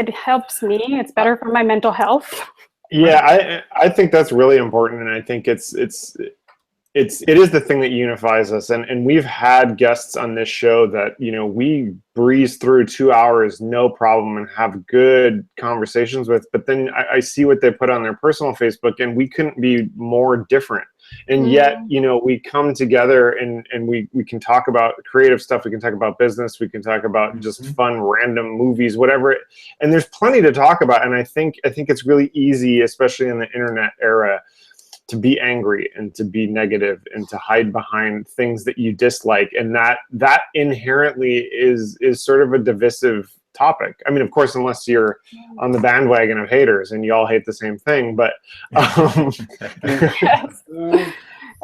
helps me. It's better for my mental health. Yeah, I think that's really important, and I think it is the thing that unifies us, and we've had guests on this show that, you know, we breeze through 2 hours no problem and have good conversations with, but then I see what they put on their personal Facebook, and we couldn't be more different, and yet, you know, we come together and we can talk about creative stuff, we can talk about business, we can talk about just fun random movies, whatever, and there's plenty to talk about. And I think it's really easy, especially in the internet era, to be angry and to be negative and to hide behind things that you dislike, and that inherently is sort of a divisive topic. I mean, of course, unless you're on the bandwagon of haters and you all hate the same thing, but Yes.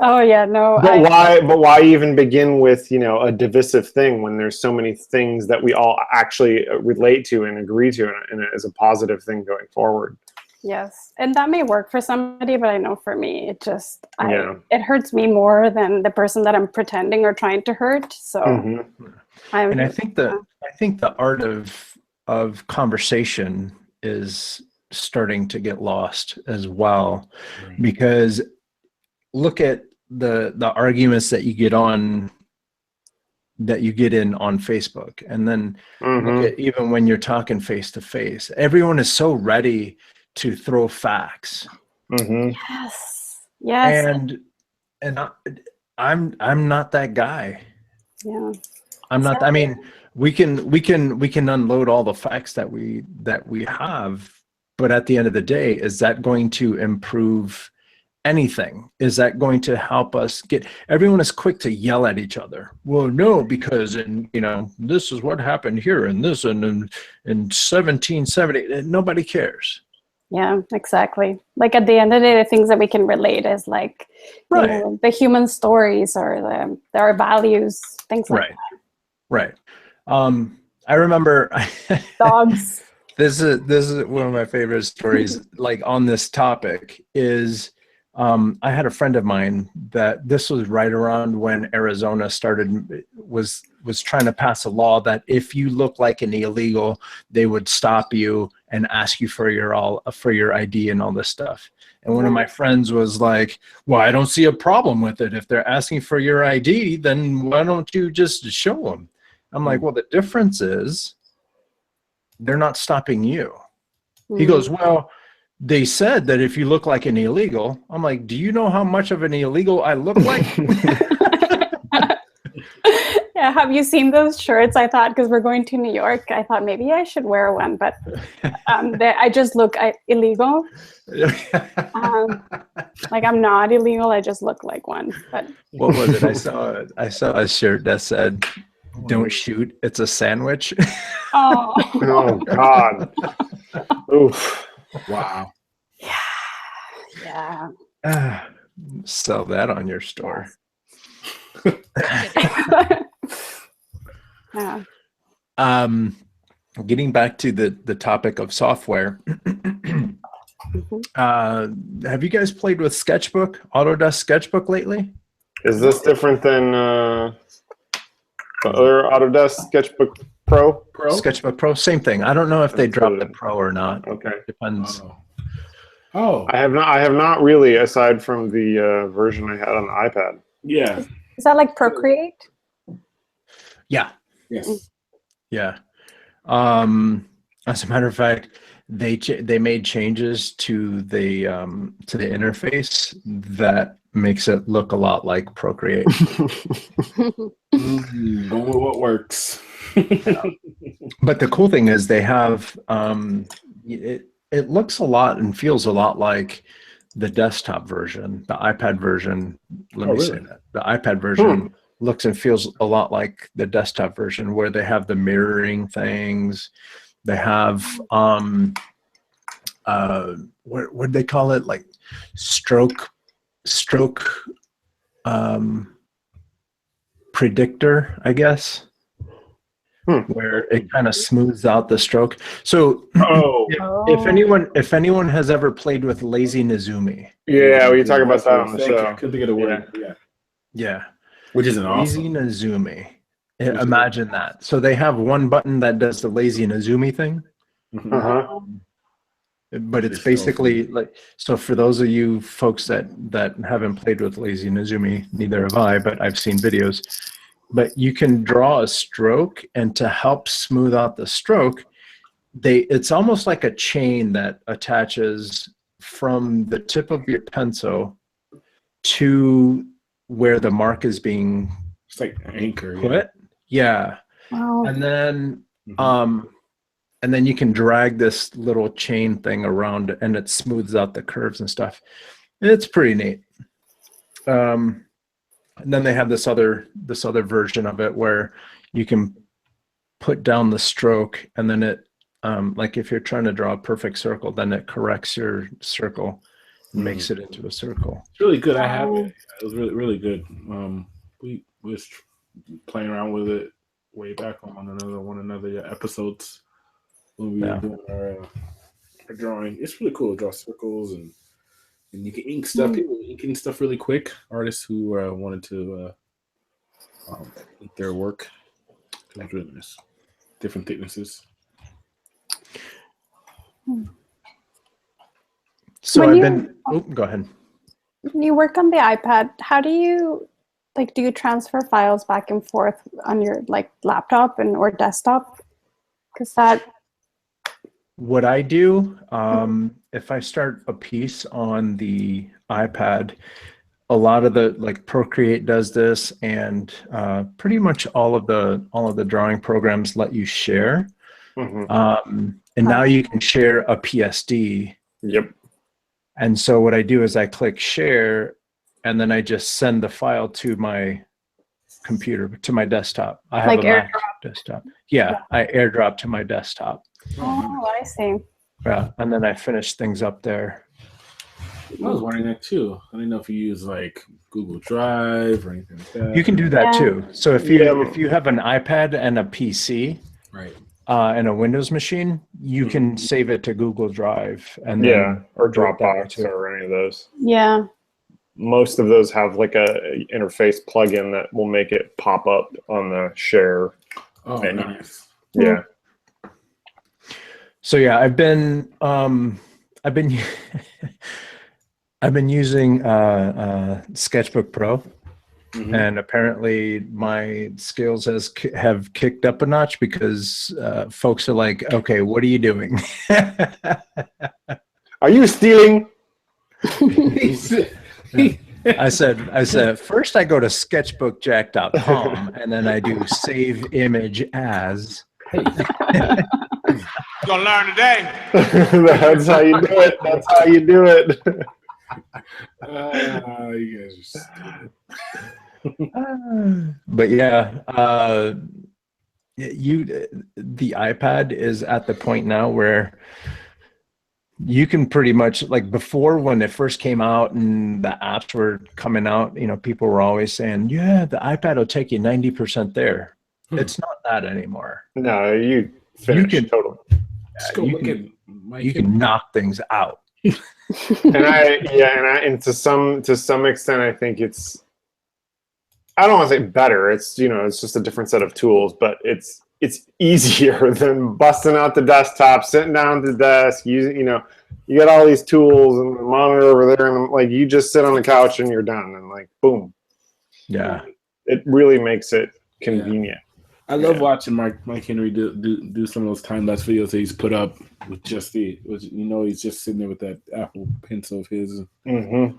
Oh yeah, no. But why even begin with, you know, a divisive thing when there's so many things that we all actually relate to and agree to, and as a positive thing going forward? Yes, and that may work for somebody, but I know for me, it just Yeah. it hurts me more than the person that I'm pretending or trying to hurt. So, And I think the art of conversation is starting to get lost as well, because look at the arguments that you get in on Facebook, and then look at even when you're talking face to face, everyone is so ready to throw facts. Yes. Yes. And I'm not that guy. Yeah. I'm not. I mean, we can unload all the facts that we have, but at the end of the day, is that going to improve anything? Is that going to help us get? Everyone is quick to yell at each other. Well, no, because this is what happened here, and this, and in 1770, nobody cares. Yeah, exactly. Like at the end of the day, the things that we can relate is like the human stories or our values, things like that. Right. I remember Dogs. This is one of my favorite stories, like on this topic is, I had a friend of mine that this was right around when Arizona was trying to pass a law that if you look like an illegal, they would stop you and ask you for your ID and all this stuff. And one of my friends was like, well, I don't see a problem with it. If they're asking for your ID, then why don't you just show them? I'm like, well, the difference is they're not stopping you. He goes, well, they said that if you look like an illegal. I'm like, do you know how much of an illegal I look like? Yeah, have you seen those shirts? I thought, because we're going to New York, I thought maybe I should wear one, but I just look illegal. Like I'm not illegal, I just look like one. But what was it? I saw a shirt that said, "Don't shoot, it's a sandwich." Oh, oh God. Oof. Wow. Yeah. Sell that on your store. Yeah. Getting back to the topic of software, have you guys played with Autodesk Sketchbook lately? Is this different than the other Autodesk Sketchbook Pro? Sketchbook Pro, same thing. I don't know if they dropped the Pro or not. Okay. Depends. Oh. I have not really, aside from the version I had on the iPad. Yeah. Is that like Procreate? Yeah. Yes. Yeah. As a matter of fact, they made changes to the interface that makes it look a lot like Procreate. Going with what works. But the cool thing is they have it looks a lot and feels a lot like the desktop version, the iPad version. Let me say that. The iPad version looks and feels a lot like the desktop version, where they have the mirroring things. They have what do they call it? Like stroke predictor, I guess. Where it kind of smooths out the stroke. So if anyone has ever played with Lazy Nizumi. Yeah, we talk about that on the show. Could think of the word. Yeah. Which is an Lazy awesome. Nizumi. Imagine that. So they have one button that does the Lazy Nizumi thing. But it's basically like, so for those of you folks that haven't played with Lazy Nizumi, neither have I, but I've seen videos. But you can draw a stroke, and to help smooth out the stroke, it's almost like a chain that attaches from the tip of your pencil to where the mark is being It's like an anchor. put. Yeah. Wow. And then you can drag this little chain thing around, and it smooths out the curves and stuff. It's pretty neat. And then they have this other version of it where you can put down the stroke, and then it like if you're trying to draw a perfect circle, then it corrects your circle, makes it into a circle. It's really good. I have it. It was really, really good. We was playing around with it way back on another episodes when we were doing our drawing. It's really cool to draw circles and you can ink stuff. People inking stuff really quick. Artists who wanted to ink their work. It was really nice. Different thicknesses. So go ahead. When you work on the iPad, how do you do you transfer files back and forth on your laptop or desktop? Because what I do, if I start a piece on the iPad, a lot of the Procreate does this, and pretty much all of the drawing programs let you share. And now you can share a PSD. Yep. And so what I do is I click share, and then I just send the file to my computer, to my desktop. I have a Mac desktop. Yeah, I airdrop to my desktop. Oh, I see. Yeah, and then I finish things up there. I was wondering that too. I didn't know if you use Google Drive or anything like that. You can do that too. So if you have an iPad and a PC, right, and a Windows machine, you can save it to Google Drive and then or Dropbox or any of those. Yeah. Most of those have a interface plugin that will make it pop up on the share. Oh, menu. nice. Yeah. So yeah, I've been I've been using Sketchbook Pro. And apparently my skills have kicked up a notch because folks are like, okay, what are you doing? Are you stealing? I said, first I go to sketchbookjack.com and then I do save image as. You're gonna learn today. That's how you do it. That's how you do it. You guys are stupid. But yeah, the iPad is at the point now where you can pretty much, before when it first came out and the apps were coming out, people were always saying, yeah, the iPad will take you 90% there. It's not that anymore. No, you can totally. You can knock things out. and to some extent, I think it's, I don't want to say better. It's it's just a different set of tools, but it's easier than busting out the desktop, sitting down at the desk, using you got all these tools and the monitor over there, and you just sit on the couch and you're done, and boom. Yeah, it really makes it convenient. I love watching Mike Henry do some of those time-lapse videos that he's put up with just he's just sitting there with that Apple Pencil of his pad,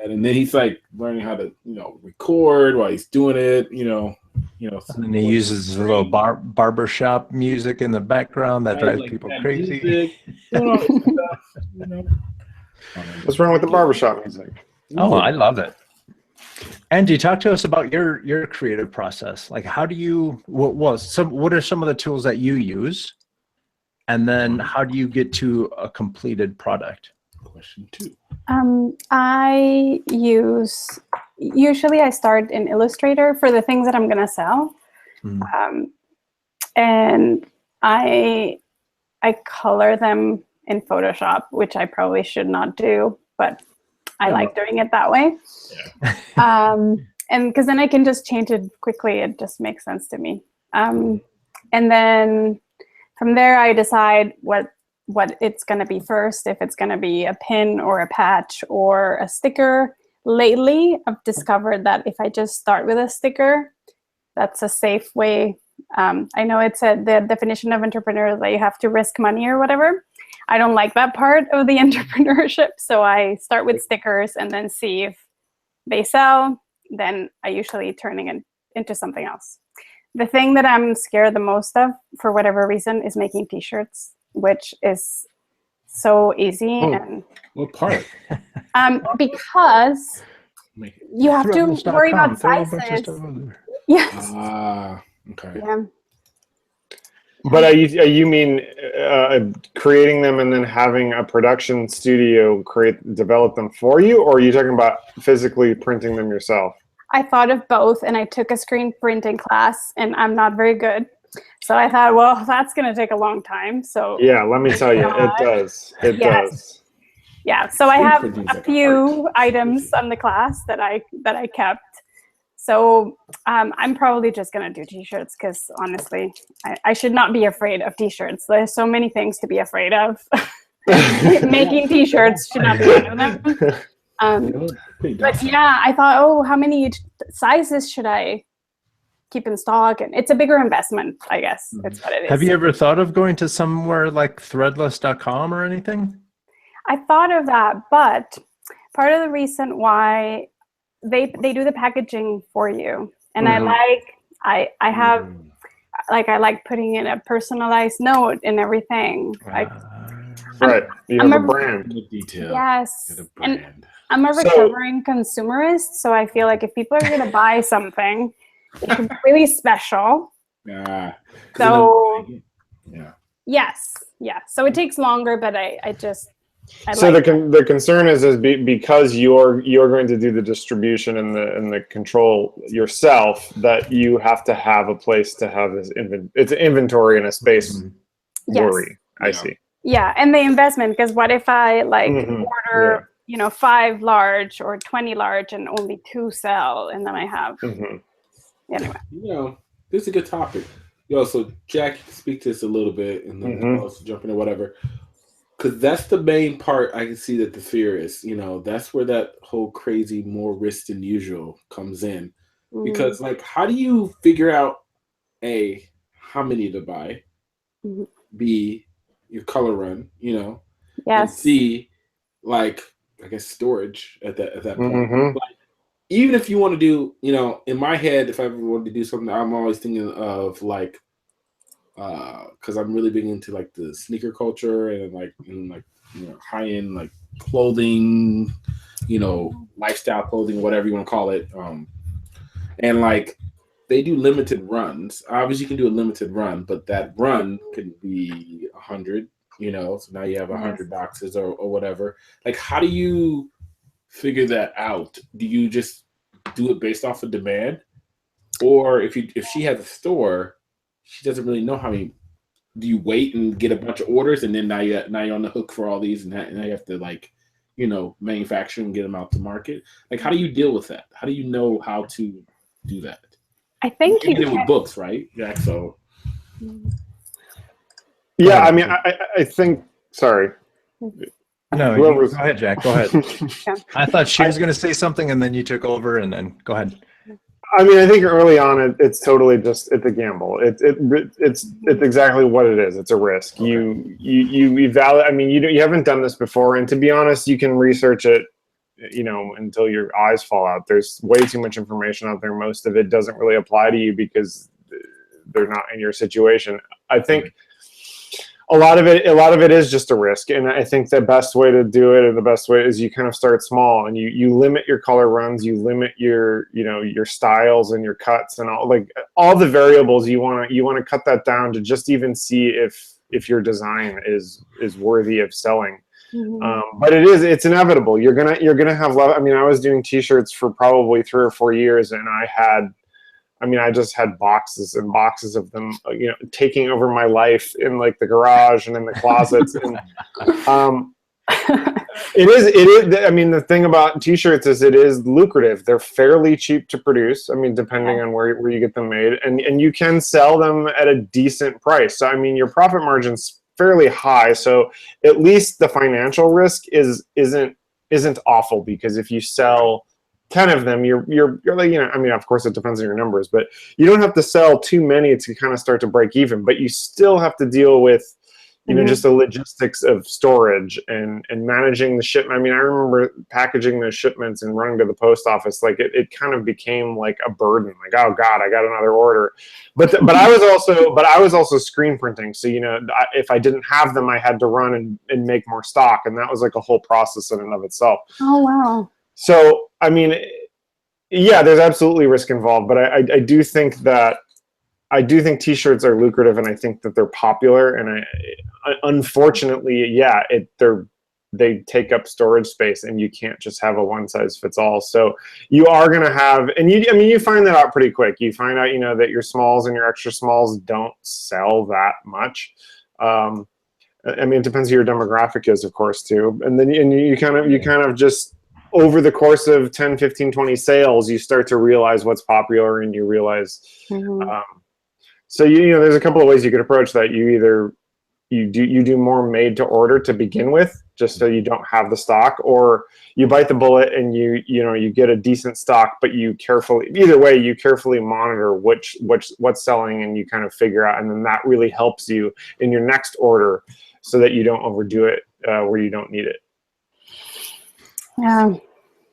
and then he's learning how to record while he's doing it, and then he uses a little barbershop music in the background that drives people crazy. What's wrong with the barbershop music? Oh, I love it. Angie, talk to us about your creative process. How do you what are some of the tools that you use, and then how do you get to a completed product? Question 2. I start in Illustrator for the things that I'm gonna sell, and I color them in Photoshop, which I probably should not do, but I like doing it that way. Yeah. And because then I can just change it quickly. It just makes sense to me. And then from there, I decide what it's going to be first, if it's going to be a pin or a patch or a sticker. Lately, I've discovered that if I just start with a sticker, that's a safe way. I know it's the definition of entrepreneur that you have to risk money or whatever. I don't like that part of the entrepreneurship, so I start with stickers and then see if they sell. Then I usually turn it into something else. The thing that I'm scared the most of, for whatever reason, is making T-shirts, which is so easy. And what part? Because you have to worry about sizes. Yes. Okay. Yeah. But you mean creating them and then having a production studio develop them for you, or are you talking about physically printing them yourself? I thought of both, and I took a screen printing class, and I'm not very good. So I thought, well, that's going to take a long time. So yeah, let me tell you, it does. It does. Yeah. So I have a few items on the class that I kept. So I'm probably just going to do t-shirts because honestly, I should not be afraid of t-shirts. There's so many things to be afraid of. Making t-shirts should not be one of them. But yeah, I thought, oh, how many sizes should I keep in stock? And it's a bigger investment, I guess. That's what it is. Have you ever thought of going to somewhere like threadless.com or anything? I thought of that, but part of the reason why they do the packaging for you, and I like putting in a personalized note and everything. Like, right, you have a brand. Detail. Yes, and I'm a recovering consumerist, so I feel like if people are gonna buy something, it should be really special. So yes, yeah. So it takes longer, but the concern is because you're going to do the distribution and the control yourself, that you have to have a place to have this it's an inventory and a space worry. I see. Yeah, and the investment, because what if I order 5 large or 20 large and only 2 sell, and then I have anyway. This is a good topic. So Jack, speak to this a little bit, and then I'll jump into whatever. Because that's the main part I can see that the fear is, that's where that whole crazy more risk than usual comes in. Because how do you figure out A, how many to buy, B, your color run, and C, I guess storage at that point. Even if you want to do, in my head, if I ever wanted to do something, I'm always thinking of because I'm really big into the sneaker culture and high end clothing, lifestyle clothing, whatever you want to call it. And they do limited runs. Obviously, you can do a limited run, but that run could be 100. So now you have 100 boxes or whatever. How do you figure that out? Do you just do it based off of demand, or if she has a store, she doesn't really know how many? Do you wait and get a bunch of orders, and then now you're on the hook for all these, and now you have to manufacture and get them out to market? How do you deal with that? How do you know how to do that? I think you do it with books, right, Jack? So yeah, I mean, I think. Sorry. No, go ahead, Jack. Go ahead. I thought she was going to say something, and then you took over, and then go ahead. I mean, I think early on, it's totally it's a gamble. It's exactly what it is. It's a risk. Okay. You evaluate. I mean, you haven't done this before, and to be honest, you can research it, until your eyes fall out. There's way too much information out there. Most of it doesn't really apply to you because they're not in your situation. I think a lot of it is just a risk, and I think the best way to do it, and the best way is you kind of start small, and you limit your color runs, you limit your your styles and your cuts and all the variables. You want to cut that down to just even see if your design is worthy of selling. But it's inevitable. You're gonna have love. I mean, I was doing t-shirts for probably 3 or 4 years, and I just had boxes and boxes of them, taking over my life in the garage and in the closets. And it is. I mean, the thing about t-shirts is it is lucrative. They're fairly cheap to produce. I mean, depending on where you get them made, and you can sell them at a decent price. So I mean, your profit margin's fairly high. So at least the financial risk isn't awful, because if you sell 10 of them, you're I mean, of course it depends on your numbers, but you don't have to sell too many to kind of start to break even, but you still have to deal with just the logistics of storage and managing the shipment. I mean, I remember packaging those shipments and running to the post office. It kind of became like a burden. Oh God, I got another order. But I was also screen printing. So, if I didn't have them, I had to run and make more stock. And that was a whole process in and of itself. Oh, wow. So, I mean, yeah, there's absolutely risk involved, but I do think that I do think t-shirts are lucrative, and I think that they're popular. And unfortunately, yeah, they take up storage space, and you can't just have a one size fits all. So you are going to have, and you find that out pretty quick. You find out, that your smalls and your extra smalls don't sell that much. It depends who your demographic is, of course, too. And then you kind of just, over the course of 10, 15, 20 sales, you start to realize what's popular, and you realize, so there's a couple of ways you could approach that. You do more made to order to begin with, just so you don't have the stock, or you bite the bullet and you get a decent stock, but you carefully monitor what's selling, and you kind of figure out, and then that really helps you in your next order, so that you don't overdo it where you don't need it. Yeah,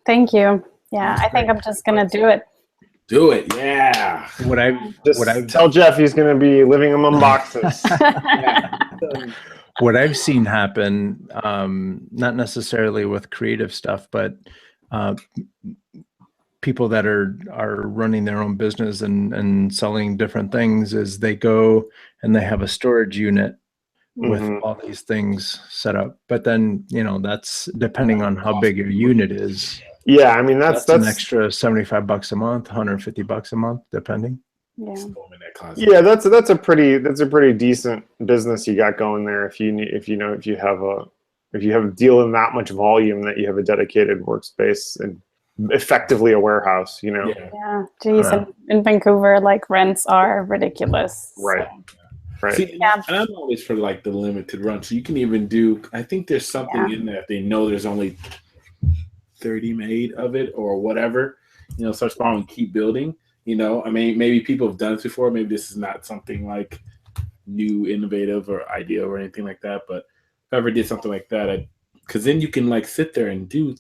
thank you. Yeah, I think I'm just gonna do it. Do it, yeah. What I tell Jeff he's going to be living among boxes. What I've seen happen, not necessarily with creative stuff, but people that are running their own business and selling different things, is they go and they have a storage unit with all these things set up. But then, that's depending on how big your unit is. Yeah, that's an extra $75 a month, $150 a month, depending. Yeah. Yeah, that's a pretty decent business you got going there. If you have dealing that much volume, that you have a dedicated workspace and effectively a warehouse. Yeah, geez, in Vancouver, like, rents are ridiculous. Right. Right. See, and I'm always for like the limited run. So you can even do, I think there's something in there if they know there's only 30 made of it or whatever, start small and keep building. Maybe people have done it before. Maybe this is not something like new, innovative, or ideal or anything like that. But if I ever did something like that, because then you can like sit there and do,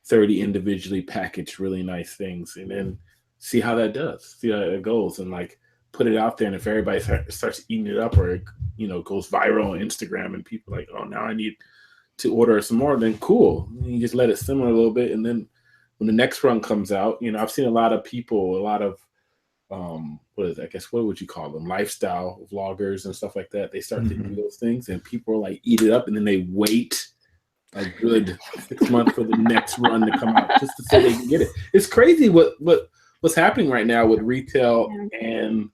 30 individually packaged really nice things, and then see how that does, see how it goes, and like put it out there. And if everybody starts eating it up, or it, goes viral on Instagram, and people are like, oh, now I need to order some more, then cool. You just let it simmer a little bit, and then when the next run comes out, I've seen a lot of people, what would you call them, lifestyle vloggers and stuff like that. They start to do those things, and people like eat it up, and then they wait a good 6 months for the next run to come out, just to so they can get it. It's crazy what's happening right now with retail and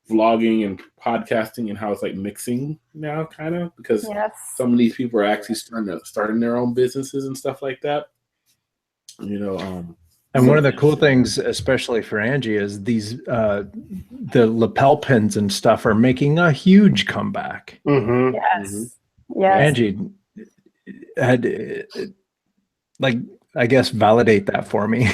vlogging and podcasting, and how it's like mixing now, kind of, because some of these people are actually starting their own businesses and stuff like that. And one of the cool things, especially for Angie, is these the lapel pins and stuff are making a huge comeback. Yes. Yes. Angie had I guess validate that for me.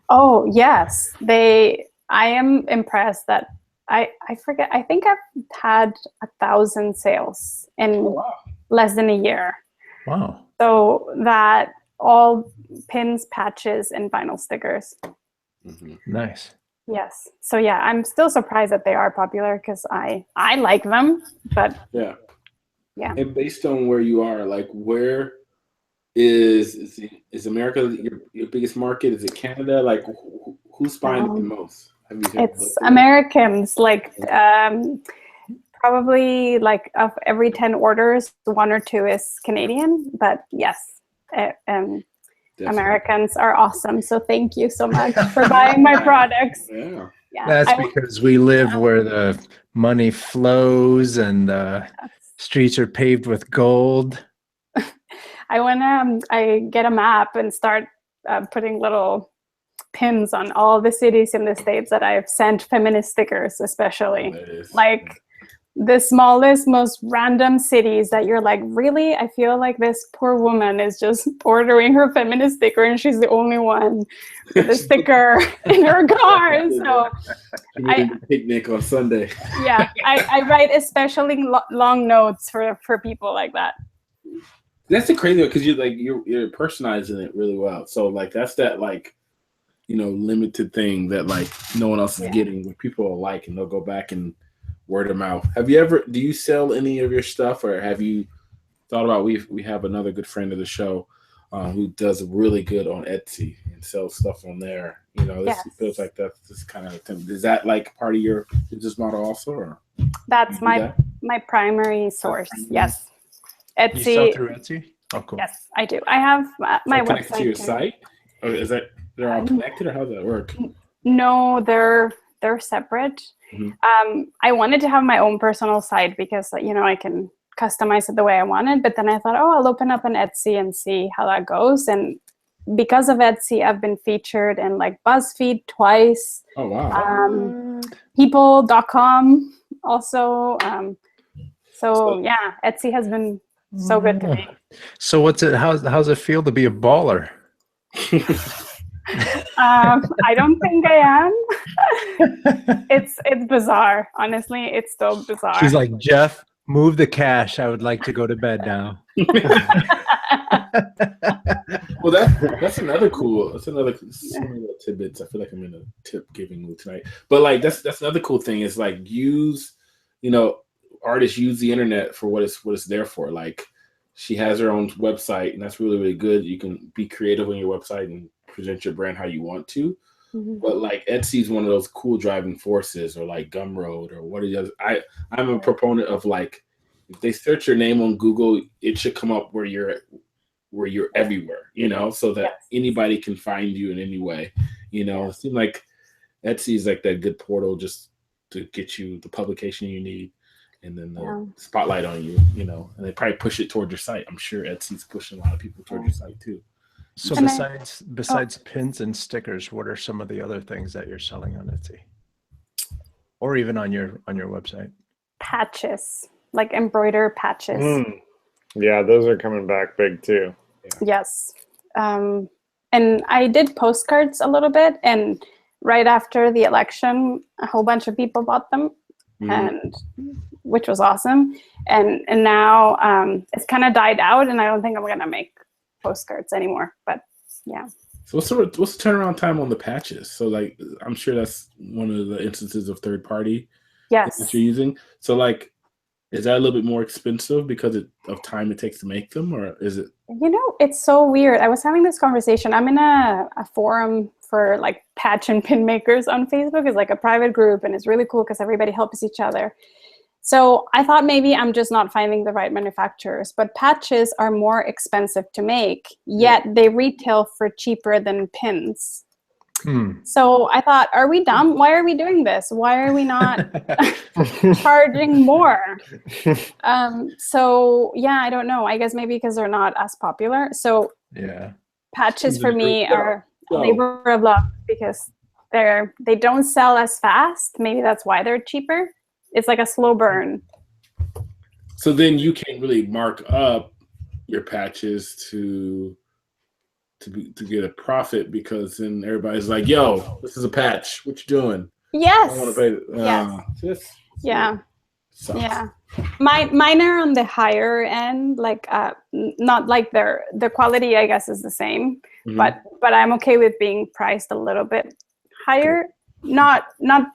Oh yes, I am impressed that I forget. I think I've had 1,000 sales in less than a year. Wow. So that all pins, patches, and vinyl stickers. Nice. Yes. So yeah, I'm still surprised that they are popular, because I like them, but yeah. And based on where you are, like, where is America your biggest market? Is it Canada? Like, who's buying it the most? It's Americans. Like, probably like of every 10 orders, 1 or 2 is Canadian. But yes, Americans are awesome. So thank you so much for buying my products. Yeah. That's because we live where the money flows and the streets are paved with gold. I get a map and start putting little pins on all the cities in the States that I've sent feminist stickers, especially. Like the smallest, most random cities that you're like, really? I feel like this poor woman is just ordering her feminist sticker, and she's the only one with a sticker in her car. So picnic on Sunday. Yeah, I write especially long notes for people like that. That's the crazy one, because you're personalizing it really well. So like that's that like, limited thing that like no one else is getting, what people will like, and they'll go back and word of mouth. Do you sell any of your stuff, or have you thought about, we have another good friend of the show, who does really good on Etsy and sells stuff on there. You know, this feels like that's this kind of thing. Is that like part of your business model also, or That's my primary source. Yes, Etsy. You sell through Etsy? Oh, cool. Yes, I do. I have my connected website to your too. site, or is that they're all connected, or how does that work? No, they're separate. I wanted to have my own personal site because I can customize it the way I wanted. But then I thought, oh, I'll open up an Etsy and see how that goes. And because of Etsy, I've been featured in like BuzzFeed twice. Oh wow! People.com also. So yeah, Etsy has been so good to me. So how's it feel to be a baller? I don't think I am. It's bizarre. Honestly, it's so bizarre. She's like, Jeff, move the cash. I would like to go to bed now. Well, that's another cool. That's another little tidbits. I feel like I'm in a tip giving mood tonight. But like that's another cool thing is like artists use the internet for what it's there for. Like she has her own website, and that's really, really good. You can be creative on your website and present your brand how you want to. But like Etsy is one of those cool driving forces, or like Gumroad, or what it is. I'm a proponent of like if they search your name on Google, it should come up where you're everywhere, so that anybody can find you in any way. It seems like Etsy is like that good portal just to get you the publication you need, and then the spotlight on you, and they probably push it toward your site. I'm sure Etsy's pushing a lot of people toward your site too. So besides pins and stickers, what are some of the other things that you're selling on Etsy, or even on your website? Patches, like embroider patches. Yeah, those are coming back big too. Yes. And I did postcards a little bit, and right after the election, a whole bunch of people bought them, and which was awesome. And now it's kind of died out, and I don't think I'm gonna make postcards anymore. But yeah. So what's the turnaround time on the patches? So like, I'm sure that's one of the instances of third party that you're using. So like, is that a little bit more expensive because of time it takes to make them, or is it? It's so weird. I was having this conversation. I'm in a forum for like patch and pin makers on Facebook. It's like a private group, and it's really cool because everybody helps each other. So I thought maybe I'm just not finding the right manufacturers, but patches are more expensive to make, yet they retail for cheaper than pins. So I thought, are we dumb? Why are we doing this? Why are we not charging more? So yeah, I don't know. I guess maybe because they're not as popular. So patches for me are a labor of love because they don't sell as fast. Maybe that's why they're cheaper. It's like a slow burn. So then you can't really mark up your patches to get a profit, because then everybody's like, "Yo, this is a patch. What you doing?" Yes. I want to pay. Yeah. Mine are on the higher end, like not like the quality, I guess, is the same, but I'm okay with being priced a little bit higher, not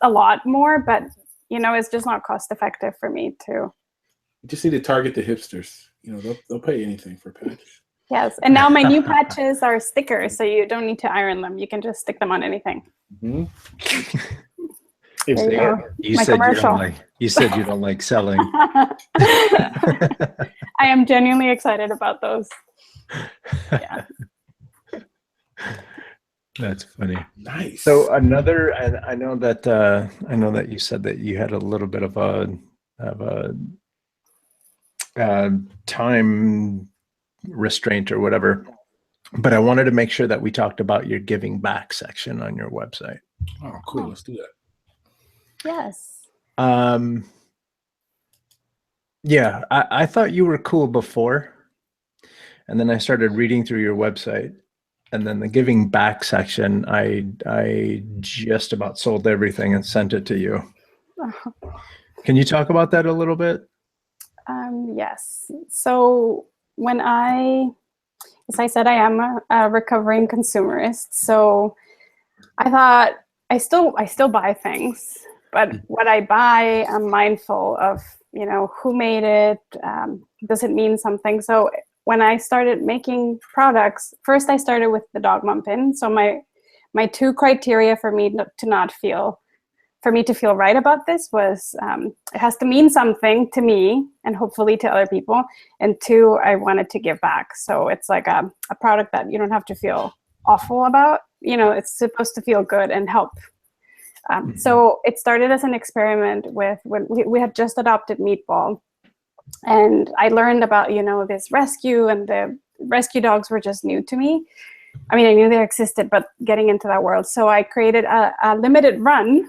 a lot more, but it's just not cost effective for me to. You just need to target the hipsters. They'll pay anything for a patch. Yes, and now my new patches are stickers, so you don't need to iron them. You can just stick them on anything. You said you don't like selling. I am genuinely excited about those. Yeah. That's funny. Nice. So and I know that you said that you had a little bit of a time restraint or whatever, but I wanted to make sure that we talked about your giving back section on your website. Oh, cool. Let's do that. Yes. Yeah, I thought you were cool before, and then I started reading through your website, and then the giving back section, I just about sold everything and sent it to you. Can you talk about that a little bit? Yes. So as I said, I am a recovering consumerist. So I thought I still buy things, but what I buy, I'm mindful of, who made it. Does it mean something? So when I started making products, first I started with the dog mom pin. So my two criteria for me to feel right about this was it has to mean something to me and hopefully to other people. And two, I wanted to give back. So it's like a product that you don't have to feel awful about. You know, it's supposed to feel good and help. So it started as an experiment with when we had just adopted Meatball. And I learned about, you know, this rescue, and the rescue dogs were just new to me. I mean, I knew they existed, but getting into that world. So I created a limited run.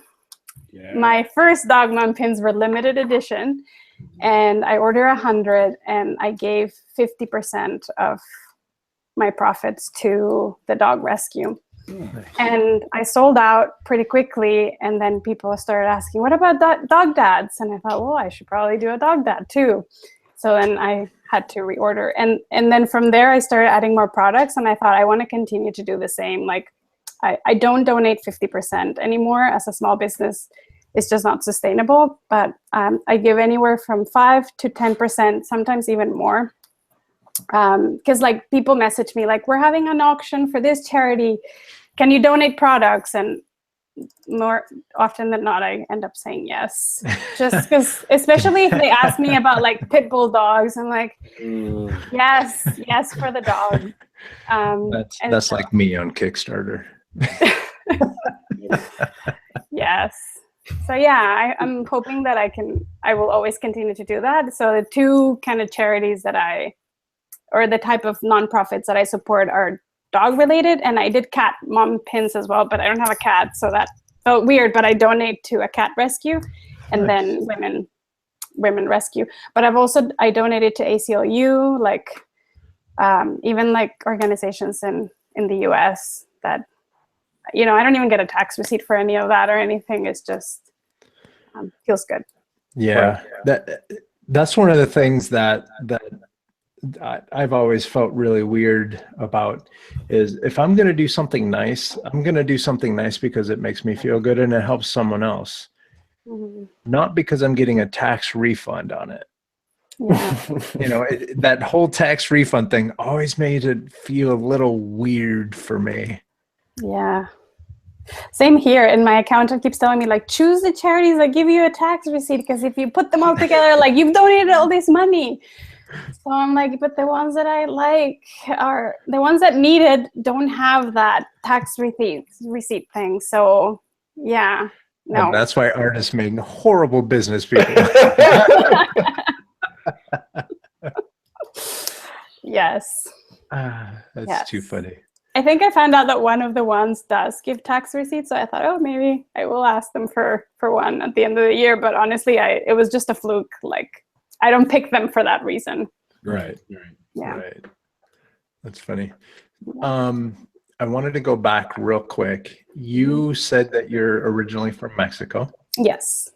Yeah. My first dog mom pins were limited edition, and I ordered 100, and I gave 50% of my profits to the dog rescue. Nice. And I sold out pretty quickly, and then people started asking, what about dog dads? And I thought, well, I should probably do a dog dad too. So then I had to reorder. And then from there, I started adding more products, and I thought I want to continue to do the same. Like, I don't donate 50% anymore as a small business. It's just not sustainable. But I give anywhere from 5 to 10%, sometimes even more. Because like people message me like, we're having an auction for this charity, can you donate products? And more often than not, I end up saying yes, just because, especially if they ask me about like pit bull dogs, I'm like, yes for the dog. That's like me on Kickstarter. Yes. So yeah, I'm hoping that I will always continue to do that. So the two kind of charities that or the type of nonprofits that I support are dog related, and I did cat mom pins as well, but I don't have a cat, so that felt weird. But I donate to a cat rescue, and nice. Then women rescue. But I donated to ACLU, like even like organizations in the US that, you know, I don't even get a tax receipt for any of that or anything. It's just feels good. Yeah, that's one of the things that I've always felt really weird about is if I'm going to do something nice, I'm going to do something nice because it makes me feel good and it helps someone else. Mm-hmm. Not because I'm getting a tax refund on it. Yeah. You know, that whole tax refund thing always made it feel a little weird for me. Yeah. Same here. And my accountant keeps telling me, like, choose the charities that give you a tax receipt, because if you put them all together, like, you've donated all this money. So I'm like, but the ones that I like are the ones that need it don't have that tax receipt thing. So yeah, no. And that's why artists make horrible business people. Yes. That's too funny. I think I found out that one of the ones does give tax receipts. So I thought, oh, maybe I will ask them for one at the end of the year. But honestly, it was just a fluke. Like, I don't pick them for that reason. Right. Yeah. Right. That's funny. I wanted to go back real quick. You said that you're originally from Mexico. Yes.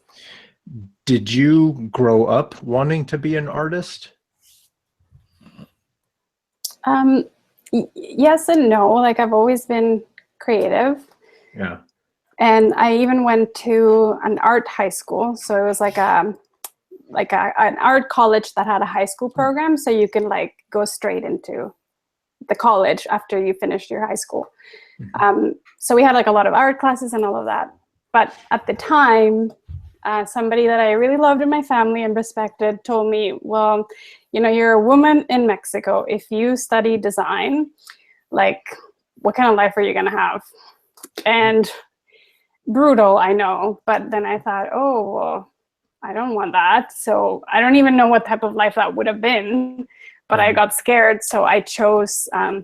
Did you grow up wanting to be an artist? Yes and no. Like, I've always been creative. Yeah. And I even went to an art high school. So it was like an art college that had a high school program. So you can like go straight into the college after you finished your high school. Mm-hmm. So we had like a lot of art classes and all of that. But at the time, somebody that I really loved in my family and respected told me, well, you know, you're a woman in Mexico. If you study design, like, what kind of life are you going to have? And brutal, I know. But then I thought, oh, well, I don't want that. So I don't even know what type of life that would have been. But I got scared. So I chose, I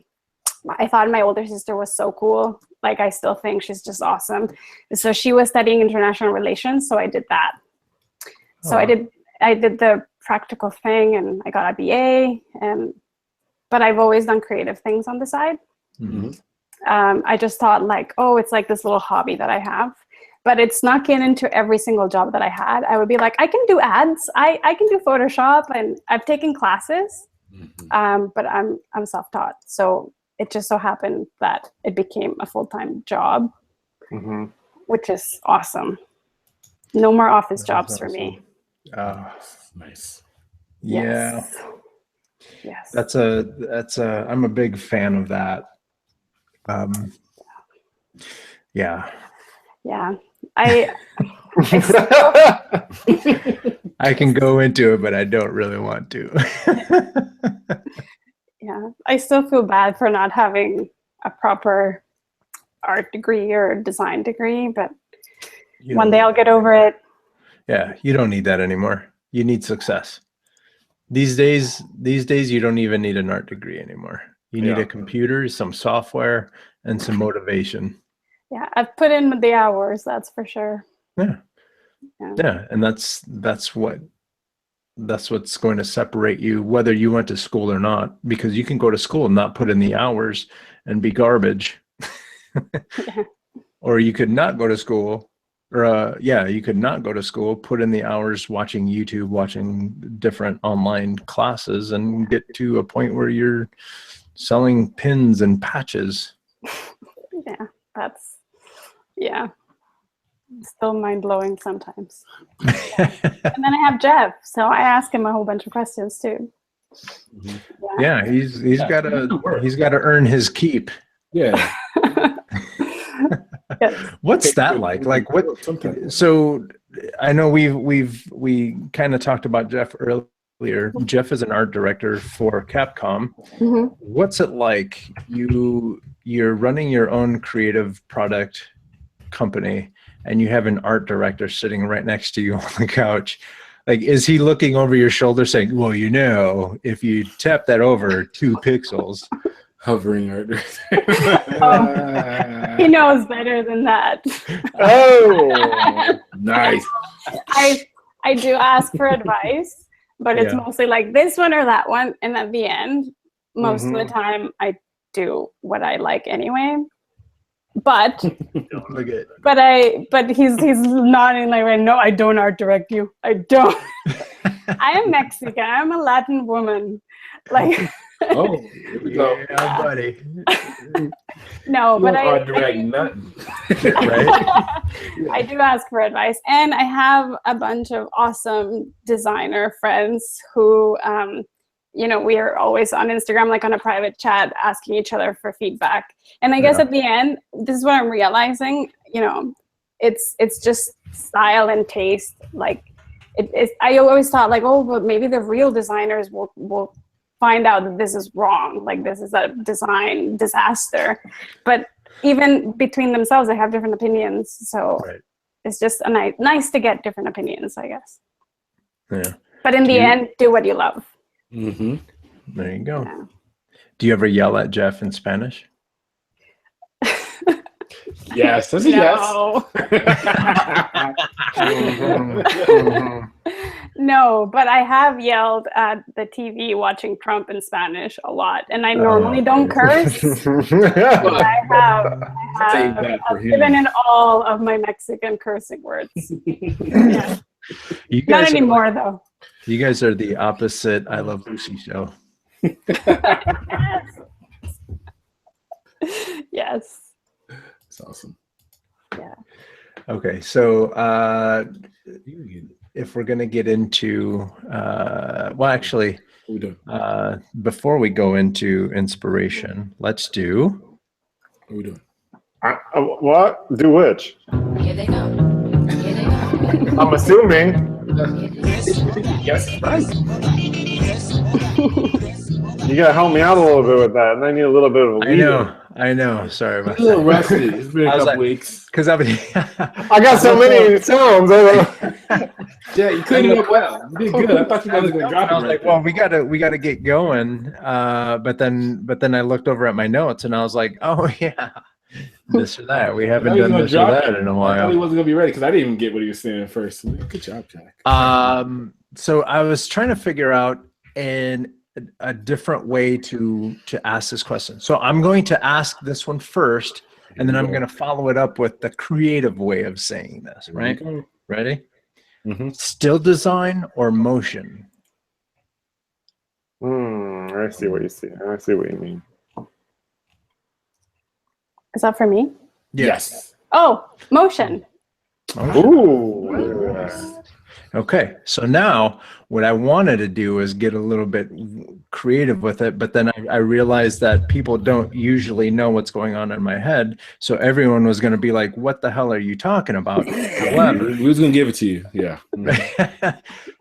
thought my older sister was so cool. Like, I still think she's just awesome. So she was studying international relations. So I did that. So I did the practical thing, and I got a BA. But I've always done creative things on the side. Mm-hmm. I just thought like, oh, it's like this little hobby that I have. But it snuck into every single job that I had. I would be like, I can do ads. I can do Photoshop, and I've taken classes. Mm-hmm. But I'm self-taught. So it just so happened that it became a full-time job, mm-hmm. which is awesome. No more office jobs for me. Nice. Yeah. Yes. Yes. I'm a big fan of that. Yeah. Yeah. I I can go into it, but I don't really want to. Yeah, I still feel bad for not having a proper art degree or design degree, but one day I'll get over it. Yeah, you don't need that anymore. You need success. These days, you don't even need an art degree anymore. You need a computer, some software, and some motivation. Yeah, I've put in the hours, that's for sure. Yeah, and that's what's going to separate you, whether you went to school or not, because you can go to school and not put in the hours and be garbage. Or you could not go to school, or you could not go to school, put in the hours watching YouTube, watching different online classes, and get to a point where you're selling pins and patches. Yeah, that's still mind-blowing sometimes. And then I have Jeff, so I ask him a whole bunch of questions too. Yeah, he's got to earn his keep. Yeah. What's that like? Like what? So I know we kind of talked about Jeff earlier. Jeff is an art director for Capcom. Mm-hmm. What's it like? You're running your own creative product company, and you have an art director sitting right next to you on the couch. Like, is he looking over your shoulder saying, well, if you tap that over 2 pixels, hovering art director. He knows better than that. Oh, nice. I do ask for advice, but it's mostly like this one or that one. And at the end, most of the time, I do what I like anyway. But but he's nodding like, right, no, I don't art direct you. I don't. I am Mexican. I'm a Latin woman. Like. Oh, here we go. Yeah, buddy. No, but I direct nothing. Right? I do ask for advice, and I have a bunch of awesome designer friends who, we are always on Instagram, like on a private chat, asking each other for feedback. And I guess at the end, this is what I'm realizing. It's just style and taste. Like I always thought, like, oh, but maybe the real designers will find out that this is wrong, like this is a design disaster. But even between themselves, they have different opinions. So it's just nice to get different opinions, I guess. Yeah. But in the end, do what you love. Mm-hmm. There you go. Yeah. Do you ever yell at Jeff in Spanish? Yes, that's a yes. No, but I have yelled at the TV watching Trump in Spanish a lot, and I normally don't curse. But I've given in all of my Mexican cursing words. Yeah. Not anymore, though. You guys are the opposite I Love Lucy show. Yes. That's awesome. Yeah. Okay, so if we're going to get into, before we go into inspiration, let's do. What are we doing? What? Do which? Here they come. Here they come. I'm assuming. Yes, right. You gotta help me out a little bit with that, and I need a little bit of a lead. I know. Sorry about that. A little rusty. It's been a couple weeks. Because I got so many sounds. Yeah, you cleaned it up well. You did good. I thought you guys were gonna drop it. I was like, well, we gotta get going. But then I looked over at my notes and I was like, oh yeah, this or that. We haven't done this or that in a while. I thought he wasn't gonna be ready because I didn't even get what he was saying at first. Good job, Jack. So I was trying to figure out a different way to ask this question. So I'm going to ask this one first, and then I'm going to follow it up with the creative way of saying this, right? Ready? Mm-hmm. Still design or motion? I see what you see. I see what you mean. Is that for me? Yes. Oh, motion. Ooh. Okay, so now what I wanted to do is get a little bit creative with it, but then I realized that people don't usually know what's going on in my head. So everyone was going to be like, what the hell are you talking about? However, We was gonna give it to you. Yeah.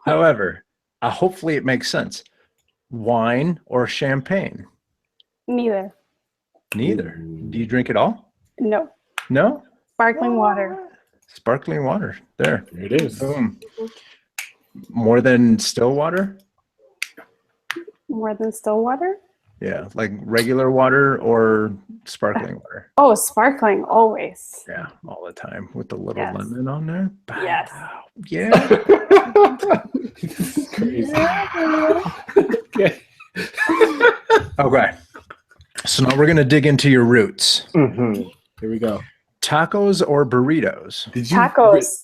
however, hopefully it makes sense. Wine or champagne? Neither. Neither. Do you drink it all? No. No? Sparkling water. Sparkling water. There. There it is. Boom. More than still water? More than still water? Yeah, like regular water or sparkling water. Oh, sparkling always. Yeah, all the time with the little Yes. lemon on there. Yes. Wow. Yeah. Crazy. Okay. Okay. So now we're gonna dig into your roots. Mhm. Here we go. Tacos or burritos? Did you Tacos.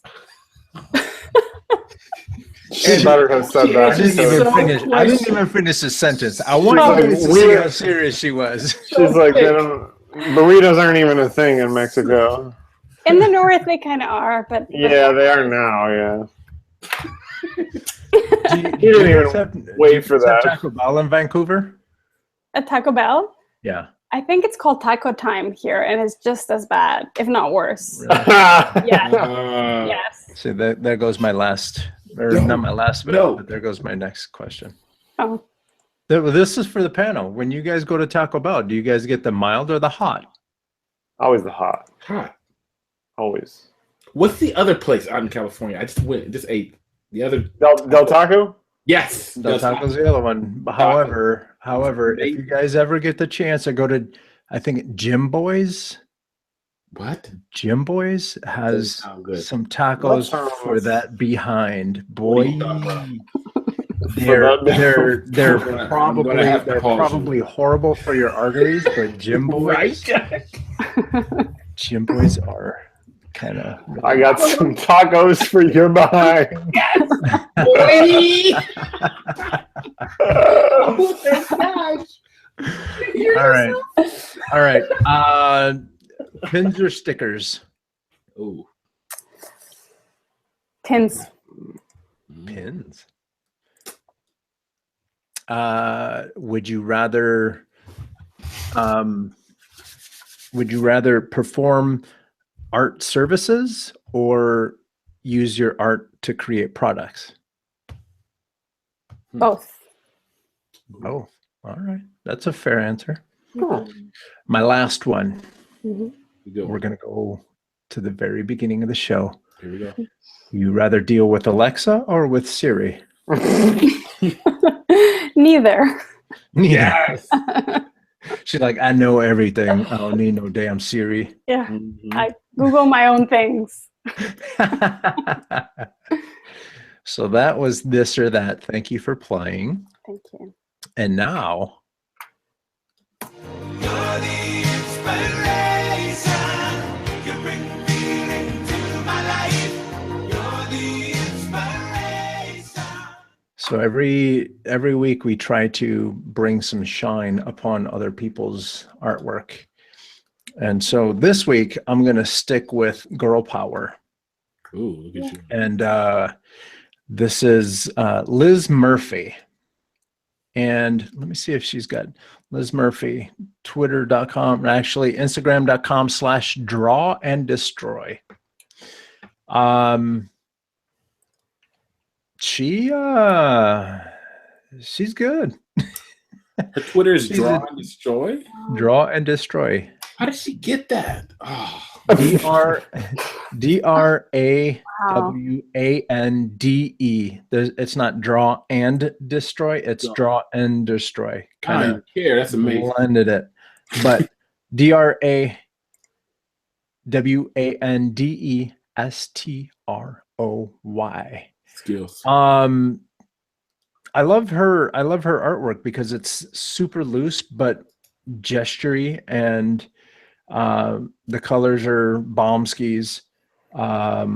She better have said that. I didn't even finish the sentence. I wanted like, you to see how serious she was. She's like, burritos aren't even a thing in Mexico. In the north, they kind of are, but Yeah, they are now. Yeah. You didn't even wait for that. Taco Bell in Vancouver? a Taco Bell. Yeah. I think it's called Taco Time here, and it's just as bad, if not worse. Really? Yeah. Yes. See, there goes my last, or not my last, but there goes my next question. Oh. This is for the panel. When you guys go to Taco Bell, do you guys get the mild or the hot? Always the hot. Hot. Always. What's the other place out in California? I just ate the other Del Taco? Yes. Del Taco's the other one. However, if you guys ever get the chance to go to, I think Jim Boy's. What? Jim Boy's has some tacos What for that behind. Boy, For they're probably horrible for your arteries, but Jim Boy's, Jim Boy's are kind of. I got some tacos for your behind. All right. Pins or stickers? Ooh. Pins. Pins. Would you rather perform art services or use your art to create products? Both. Both. All right. That's a fair answer. Cool. My last one. Mm-hmm. We're going to go to the very beginning of the show. Here we go. You rather deal with Alexa or with Siri? Neither. Yes. She's like, I know everything. I don't need no damn Siri. Yeah. I Google my own things. So that was this or that. Thank you for playing. Thank you. And now. So every week we try to bring some shine upon other people's artwork. And so this week I'm going to stick with girl power. Ooh, look at you. And this is Liz Murphy. And let me see if she's got Liz Murphy, twitter.com, actually Instagram.com/draw and destroy. She's good. Her Twitter is Draw and Destroy? Draw and Destroy. How did she get that? Oh. DRAWANDE. It's not draw and destroy. It's draw and destroy. I don't even care. That's amazing. Blended it, but DRAWANDESTROY. Skills. I love her artwork because it's super loose but gestury, and the colors are bomb skis. Wow.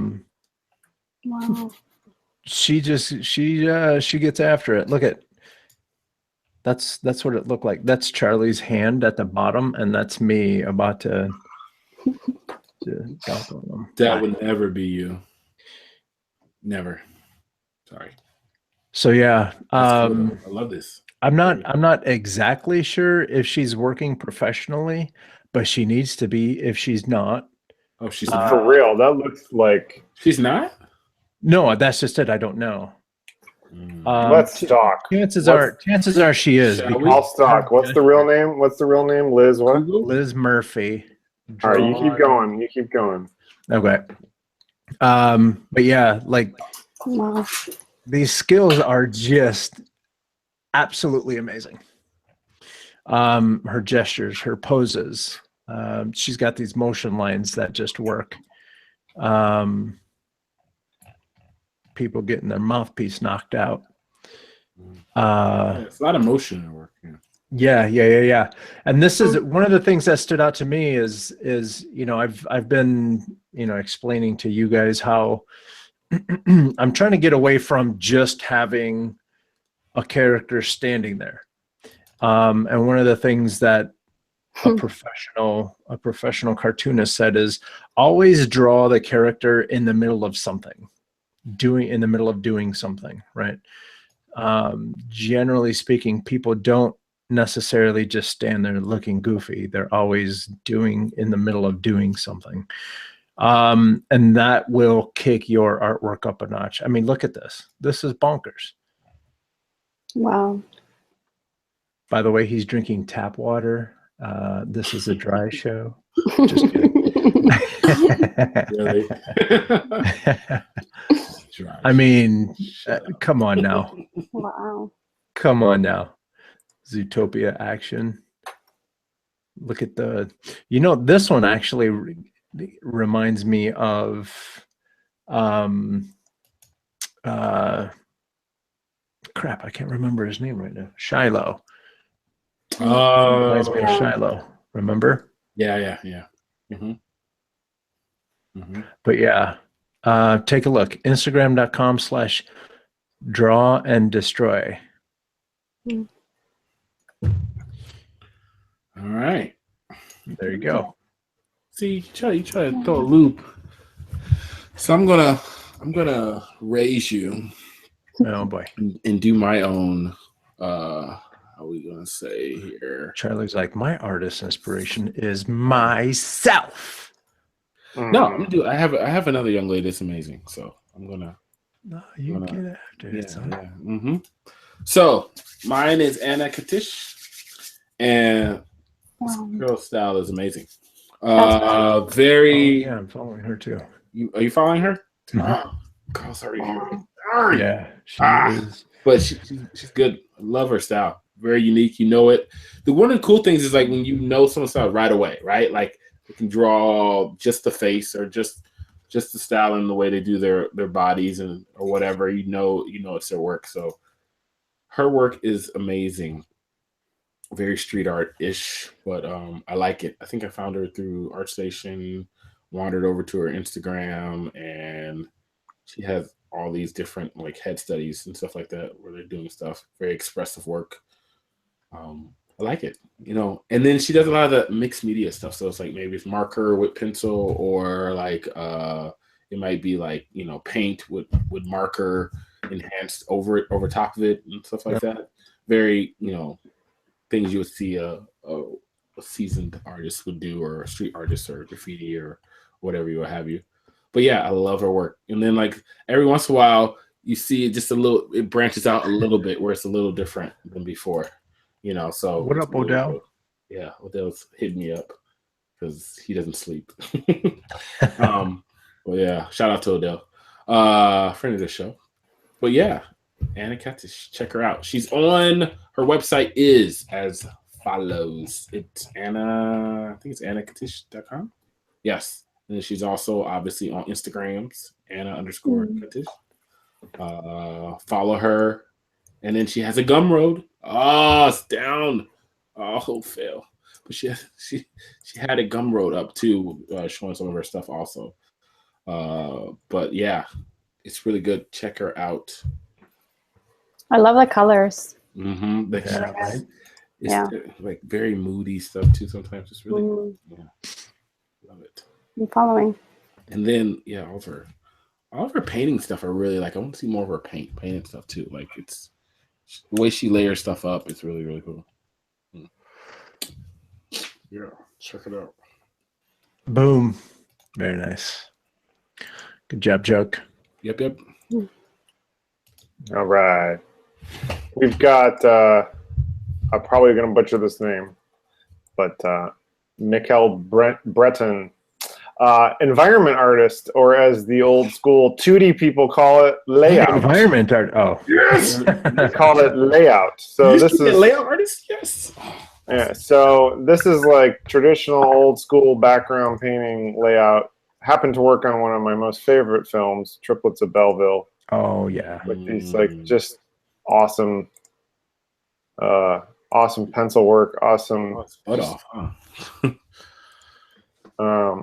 She gets after it. Look at that's what it looked like. That's Charlie's hand at the bottom, and that's me about to dunk on them. That would never be you. Never. Sorry. So yeah, That's cool. I love this. I'm not exactly sure if she's working professionally, but she needs to be if she's not. Oh, she's For real, that looks like. She's not? No, that's just it. I don't know. Let's talk. Chances are she is. Shall we? because I'll stalk. What's the real name? What's the real name? Liz what? Google? Liz Murphy. All right, you keep going. You keep going. Okay. But yeah, like Wow. these skills are just absolutely amazing. Her gestures, her poses. She's got these motion lines that just work. People getting their mouthpiece knocked out. It's a lot of motion in her work. Yeah. Yeah. And this is one of the things that stood out to me is I've been explaining to you guys how I'm trying to get away from just having a character standing there. And one of the things that a professional cartoonist said is always draw the character in the middle of something, doing something, right? Generally speaking, people don't necessarily just stand there looking goofy. They're always in the middle of doing something. And that will kick your artwork up a notch. I mean, look at this. This is bonkers. Wow. By the way, he's drinking tap water. This is a dry show. Just kidding. Really? I mean, come on now. Wow. Come on now. Zootopia action. Look at this one actually reminds me of crap, I can't remember his name right now. Shiloh. Oh, Reminds me of Shiloh. Remember? Yeah. But yeah, take a look. Instagram.com/draw and destroy. All right. There you go. See, you try to throw a loop. So I'm gonna raise you. Oh boy. And do my own. How are we gonna say here? Charlie's like, my artist inspiration is myself. No, I'm gonna do. I have another young lady that's amazing. So I'm gonna. No, you get after it. Son. Yeah. So mine is Anna Coates, and this girl's style is amazing. Very. Yeah, I'm following her too. Are you following her? Mhm. Oh, girl's already. Yeah, she is. But she's good. I love her style. Very unique. You know it. One of the cool things is like when you know someone's style right away, right? Like you can draw just the face or just the style and the way they do their bodies or whatever. You know it's their work. So her work is amazing. Very street art-ish, but I like it. I think I found her through ArtStation, wandered over to her Instagram, and she has all these different like head studies and stuff like that where they're doing stuff. Very expressive work. I like it, and then she does a lot of the mixed media stuff. So it's like maybe it's marker with pencil, or like it might be like paint with marker enhanced over top of it and stuff like that. Very things you would see a seasoned artist would do, or a street artist or graffiti or whatever you would have you. But yeah, I love her work. And then like every once in a while you see it branches out a little bit where it's a little different than before. So what up, Odell? Cool. Yeah, Odell's hitting me up because he doesn't sleep. Well, yeah, shout out to Odell, friend of the show. But yeah, Anna Coates, check her out. She's on her website is as follows. It's Anna, I think it's AnnaCoates.com. Yes, and she's also obviously on Instagrams, Anna_Coates. Follow her, and then she has a Gumroad. Oh, it's down. Oh, fail. But she had a Gumroad up too, showing some of her stuff also. But yeah, it's really good. Check her out. I love the colors. Mm-hmm. Yeah. Like very moody stuff too. Sometimes it's really cool. Yeah. Love it. I'm following. And then all All of her painting stuff I really like. I want to see more of her painting stuff too. Like it's the way she layers stuff up. It's really, really cool. Yeah, check it out. Boom. Very nice. Good job, Chuck. Yep. All right. We've got, I'm probably going to butcher this name, but Mikkel Breton, environment artist, or as the old school 2D people call it, layout. Environment art. Oh, Yes. They call it layout. So this is layout artist. Yes. Yeah, so this is like traditional old school background painting layout. Happened to work on one of my most favorite films, Triplets of Belleville, oh yeah. with these like just awesome, awesome pencil work, awesome. Butt off, huh?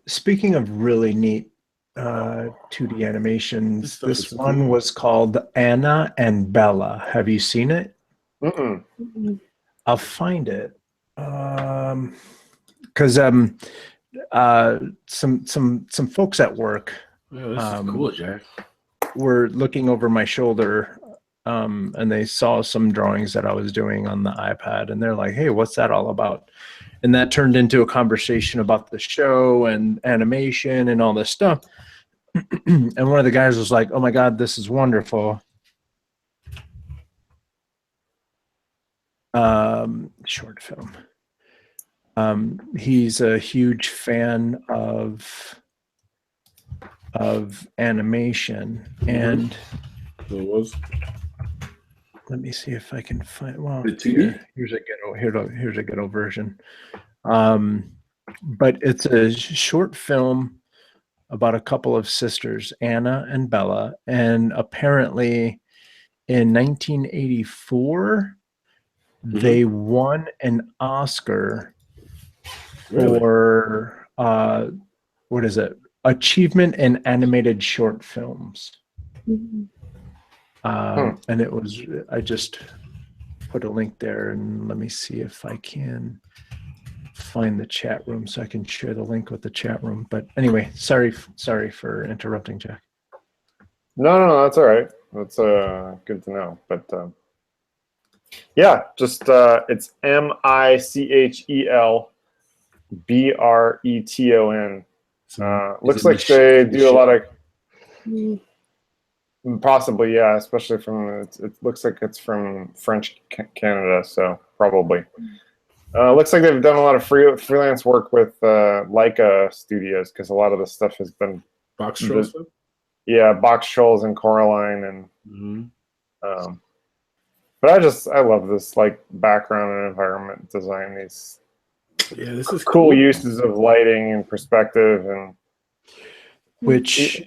Speaking of really neat 2D animations, this one cool. was called Anna and Bella. Have you seen it? Mm-mm. I'll find it. Because some folks at work Yeah, this is cool, Jack. were looking over my shoulder, and they saw some drawings that I was doing on the iPad, and they're like, "Hey, what's that all about?" And that turned into a conversation about the show and animation and all this stuff. And one of the guys was like, "Oh my God, this is wonderful." Short film. He's a huge fan of animation, and So it was. let me see if I can find. Well, The 2D? here's a ghetto version. But it's a short film about a couple of sisters, Anna and Bella, and apparently in 1984 they won an Oscar for what is it? Achievement in animated short films. And it was, I just put a link there, and let me see if I can find the chat room so I can share the link with the chat room. But anyway, sorry for interrupting, Jack. No, that's all right. That's good to know. But yeah, just it's MICHEL BRETON. Looks like they do a lot of. Possibly, yeah, especially from it looks like it's from French Canada, so probably. Looks like they've done a lot of freelance work with Leica Studios, because a lot of the stuff has been Box Trolls. Yeah, Box Trolls and Coraline, and but I love this like background and environment design. These this is cool uses of lighting and perspective, and which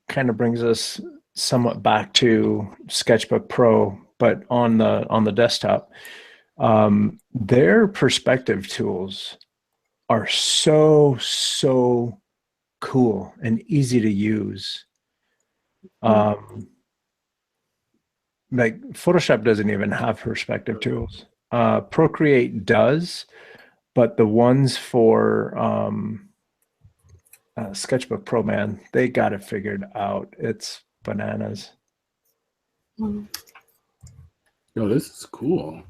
kind of brings us somewhat back to Sketchbook Pro, but on the desktop. Their perspective tools are so cool and easy to use. Like Photoshop doesn't even have perspective tools. Procreate does, but the ones for Sketchbook Pro, man, they got it figured out. It's bananas. Yo, this is cool.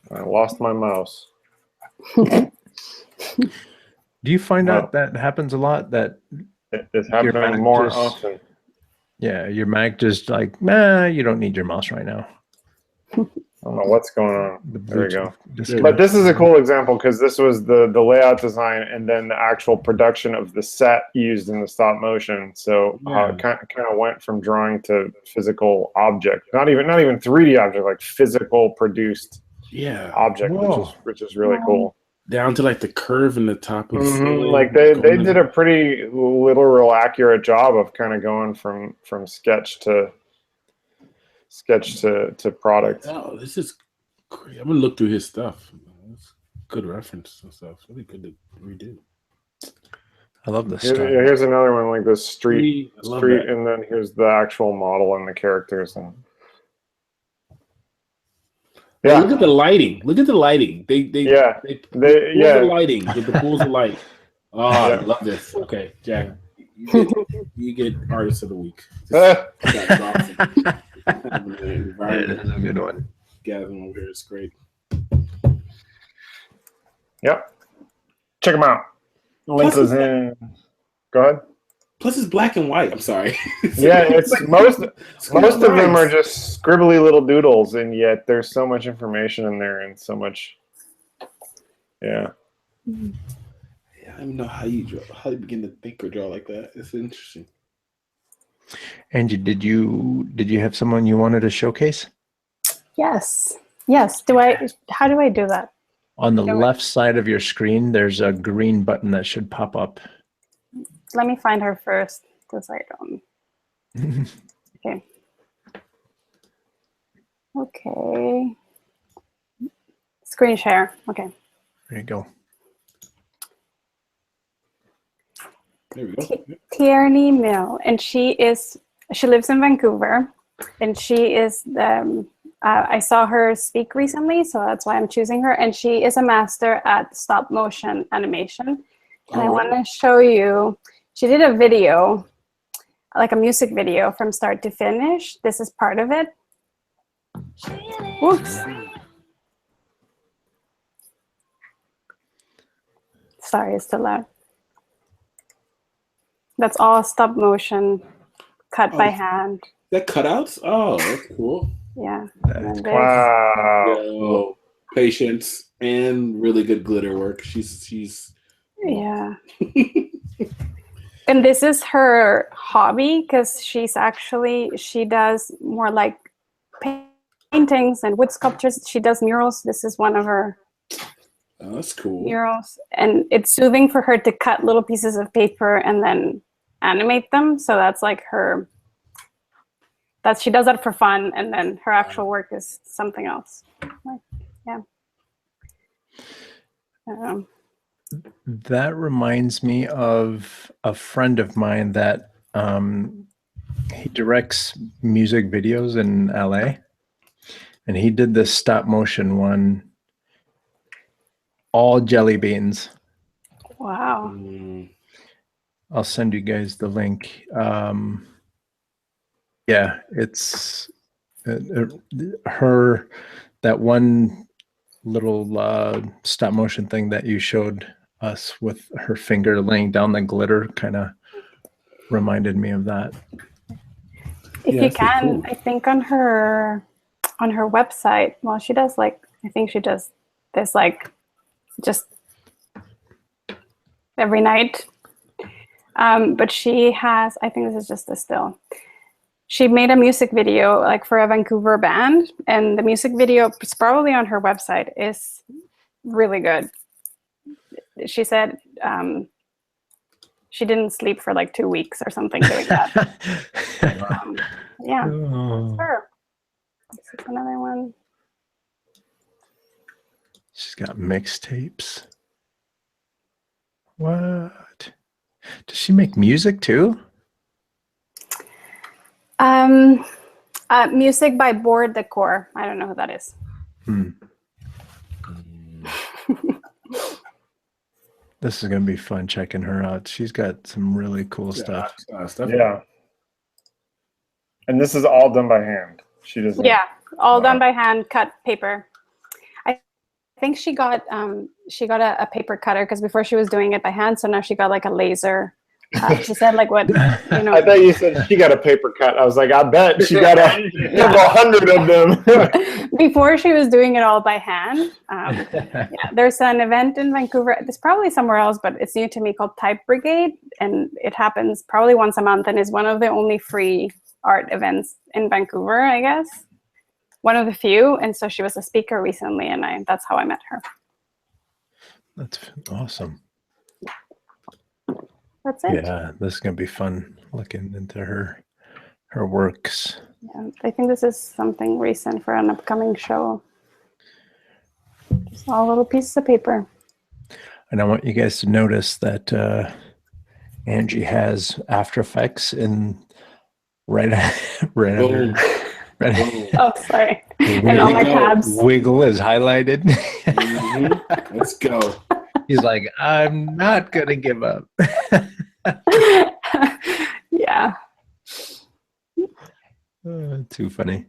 I lost my mouse. Do you find out that happens a lot? That it's happening more often. Yeah, your Mac just like, nah, you don't need your mouse right now. I don't know what's going on. There we go. Disconnect. But this is a cool example, because this was the layout design and then the actual production of the set used in the stop motion. So it kind of went from drawing to physical object, not even 3D object, like physical produced object, which is really cool. Down to like the curve in the top of the ceiling. Like they did a pretty literal accurate job of kind of going from sketch to product. Oh, this is great. I'm gonna look through his stuff. That's good reference and stuff. Really good to redo. I love this. Here's another one, like the street, and then here's the actual model and the characters. And Yeah. Look at the lighting. Look at the lighting. They Yeah. pull Yeah. the lighting with the pools of light. Oh, I love this. Okay, Jack, you get artist of the week. That's awesome. That is a good one. Gavin over here is great. Yep. Check them out. Link Plus is in. Go ahead. Plus, it's black and white. I'm sorry. Yeah, it's most of them are nice. just scribbly little doodles, and yet there's so much information in there and so much. Yeah. Yeah, I don't even know how you begin to think or draw like that. It's interesting. Angie, did you have someone you wanted to showcase? Yes. How do I do that? On the left side of your screen, there's a green button that should pop up. Let me find her first, because I don't. Okay. Okay. Screen share. Okay. There you go. There we go. Tierney Mill, and she lives in Vancouver, and she is I saw her speak recently, so that's why I'm choosing her. And she is a master at stop motion animation. And I want to show you, she did a video, like a music video from start to finish. This is part of it. Oops. Sorry, it's too loud. That's all stop motion, cut by hand. That cutouts? Oh, that's cool. Yeah. Wow. Yeah, patience and really good glitter work. She's yeah. And this is her hobby, because she does more like paintings and wood sculptures. She does murals. This is one of her that's cool. murals, and it's soothing for her to cut little pieces of paper and then animate them. So that's like she does that for fun, and then her actual work is something else. Yeah. That reminds me of a friend of mine that he directs music videos in LA, and he did this stop motion one, all jelly beans. Wow. I'll send you guys the link. Yeah, it's her, that one little stop motion thing that you showed us with her finger laying down the glitter kind of reminded me of that. If you can, cool. I think on her website, well, she does I think she does this just every night. But she has, I think this is just a still. She made a music video for a Vancouver band, and the music video is probably on her website, is really good. She said she didn't sleep for 2 weeks or something doing that. Yeah, sure. This is another one. She's got mixtapes. What? Does she make music too? Music by Board Decor. I don't know who that is. This is going to be fun checking her out. She's got some really cool stuff. Yeah. And this is all done by hand. She doesn't. Yeah, all done by hand, cut paper. I think she got a paper cutter, because before she was doing it by hand, so now she got a laser. She said what, I thought you said she got a paper cut. I was like, I bet she got several hundred of them. Before she was doing it all by hand. Yeah, there's an event in Vancouver. It's probably somewhere else, but it's new to me, called Type Brigade, and it happens probably once a month, and is one of the only free art events in Vancouver, I guess. One of the few, and so she was a speaker recently, and that's how I met her. That's awesome. That's it. Yeah, this is gonna be fun looking into her works. Yeah, I think this is something recent for an upcoming show. Just all little pieces of paper. And I want you guys to notice that Angie has After Effects in right under Oh, sorry. And all my tabs. Wiggle is highlighted. Let's go. He's like, I'm not gonna give up. Yeah. Too funny.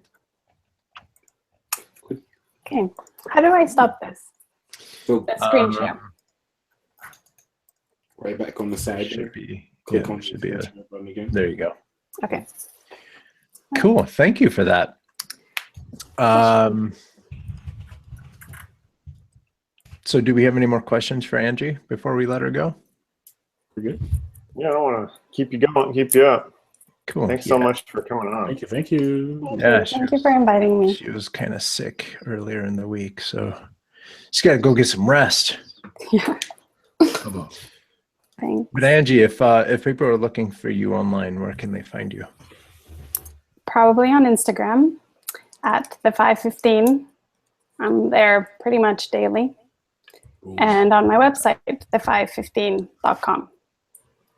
Okay. How do I stop this? So The screen share. right back on the side. Should be. Click Yeah, on should be the share button again. there you go. Okay. Cool. Thank you for that. So do we have any more questions for Angie before we let her go? We're good. Yeah, I don't want to keep you going, keep you up. Cool. Thanks so much for coming on. Thank you. Thank you. Yeah, Thank you for inviting me. she was kind of sick earlier in the week, so she's got to go get some rest. Yeah. Come on. Thanks. But Angie, if people are looking for you online, where can they find you? Probably on Instagram at the 515. I'm there pretty much daily. And on my website, the515.com.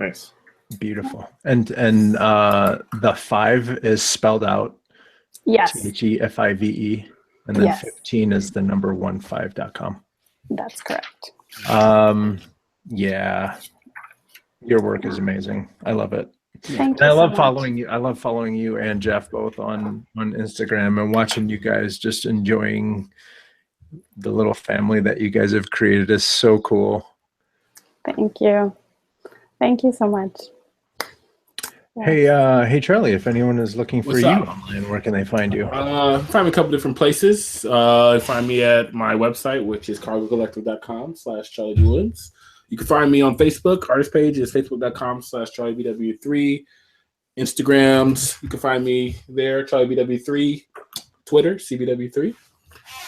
Nice. Beautiful. And the 5 is spelled out Yes, THEFIVE, and then Yes. 15 is the number 15.com. that's correct. Yeah, your work is amazing. I love it. Thank And I you love so following you. I love following you and Jeff both on Instagram and watching you guys just enjoying the little family that you guys have created is so cool. Thank you. Thank you so much. Hey Charlie, if anyone is looking for What's you up? online, where can they find you? Find me a couple different places. Find me at my website, which is cargocollective.com/CharlieWoods. You can find me on Facebook. Artist page is facebook.com/CharlieBW3. Instagrams, you can find me there, CharlieBW3. Twitter, CBW3.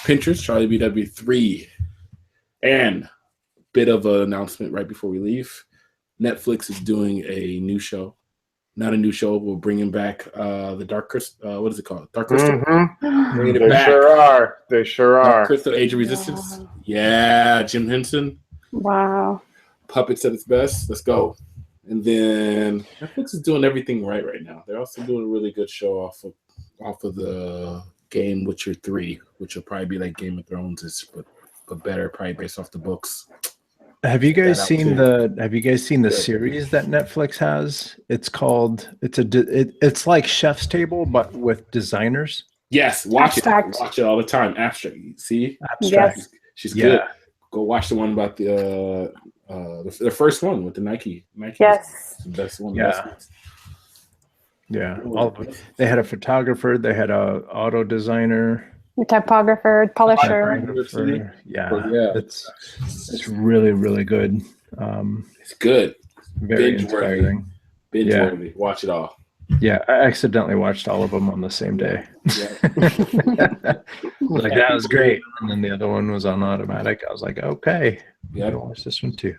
Pinterest, CharlieBW3. And bit of an announcement right before we leave. Netflix is doing a new show. Not a new show. We're bringing back the Dark Crystal. What is it called? Dark Crystal. Mm-hmm. Bringing it They back. sure are. They sure Dark are. Crystal, Age of Resistance. Yeah, Jim Henson. Wow. Puppets at its best. Let's go. And then Netflix is doing everything right now. They're also doing a really good show off of the game Witcher 3, which will probably be like Game of Thrones, but better, probably based off the books. Have you guys seen too. the series that Netflix has? It's called it's like Chef's Table but with designers. Yes, watch Abstract. it. Watch it all the time. Abstract. See? Abstract. Yes. She's Yeah. good. Go watch the one about the first one with the Nike. Yes. The best one. Yeah. The best Yeah, one. all of it. They had a photographer, they had a auto designer, The typographer, polisher. typographer. Yeah, Yeah. it's really, really good. It's good. Very Binge-worthy. inspiring. Binge Yeah. worthy. Watch it all. Yeah, I accidentally watched all of them on the same day. Yeah. Like that was great, and then the other one was on automatic. I was like, okay, Yeah. I'll watch this one too.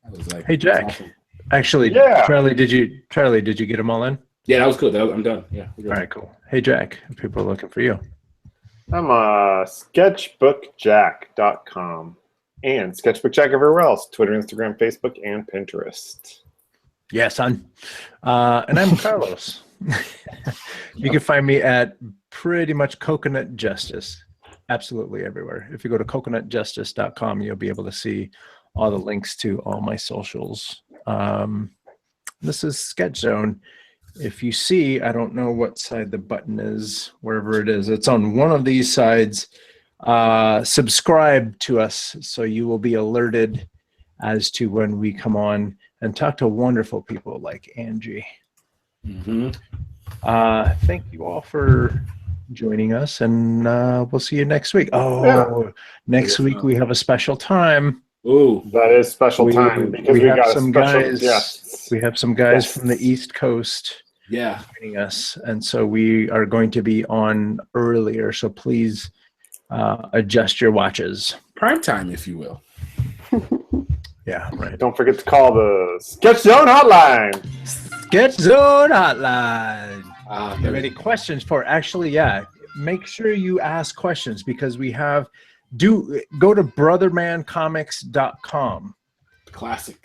I was like, Hey, Jack. awesome. Actually, Yeah. Charlie, did you get them all in? Yeah, that was good. I'm done. Yeah. we're good. All right, cool. Hey, Jack, if people are looking for you. I'm sketchbookjack.com and sketchbookjack everywhere else: Twitter, Instagram, Facebook, and Pinterest. Yeah, son. And I'm Carlos. You can find me at pretty much Coconut Justice, absolutely everywhere. If you go to coconutjustice.com, you'll be able to see all the links to all my socials. This is Sketch Zone. If you see, I don't know what side the button is, wherever it is, it's on one of these sides. Subscribe to us so you will be alerted as to when we come on and talk to wonderful people like Angie. Mm-hmm. Thank you all for joining us, and we'll see you next week. Next week we have a special time. Ooh. That is special time because we have got some a special guys. guest. We have some guys Yes. from the East Coast Yeah. joining us, and so we are going to be on earlier. So please adjust your watches. Prime time, if you will. Yeah, right. Don't forget to call the Sketch Zone hotline. Sketch Zone Hotline. Ah, If you have any questions for? Actually, yeah, make sure you ask questions because we have. Go to brothermancomics.com. classic.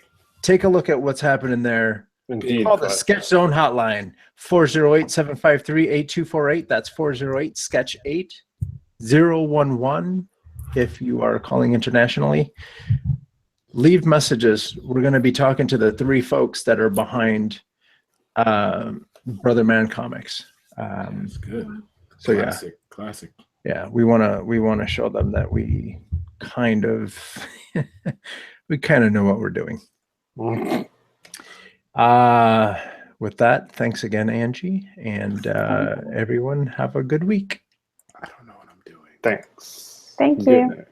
Take a look at what's happening there. Indeed. Call the Cliff. Sketch Zone hotline, 408-753-8248. That's 408-SKETCH-8-011. If you are calling internationally, leave messages. We're going to be talking to the three folks that are behind Brother Man Comics. That's good. So Classic. yeah, we want to show them that we kind of know what we're doing. With that, thanks again, Angie, and everyone have a good week. I don't know what I'm doing. Thanks. Thank Good you. night.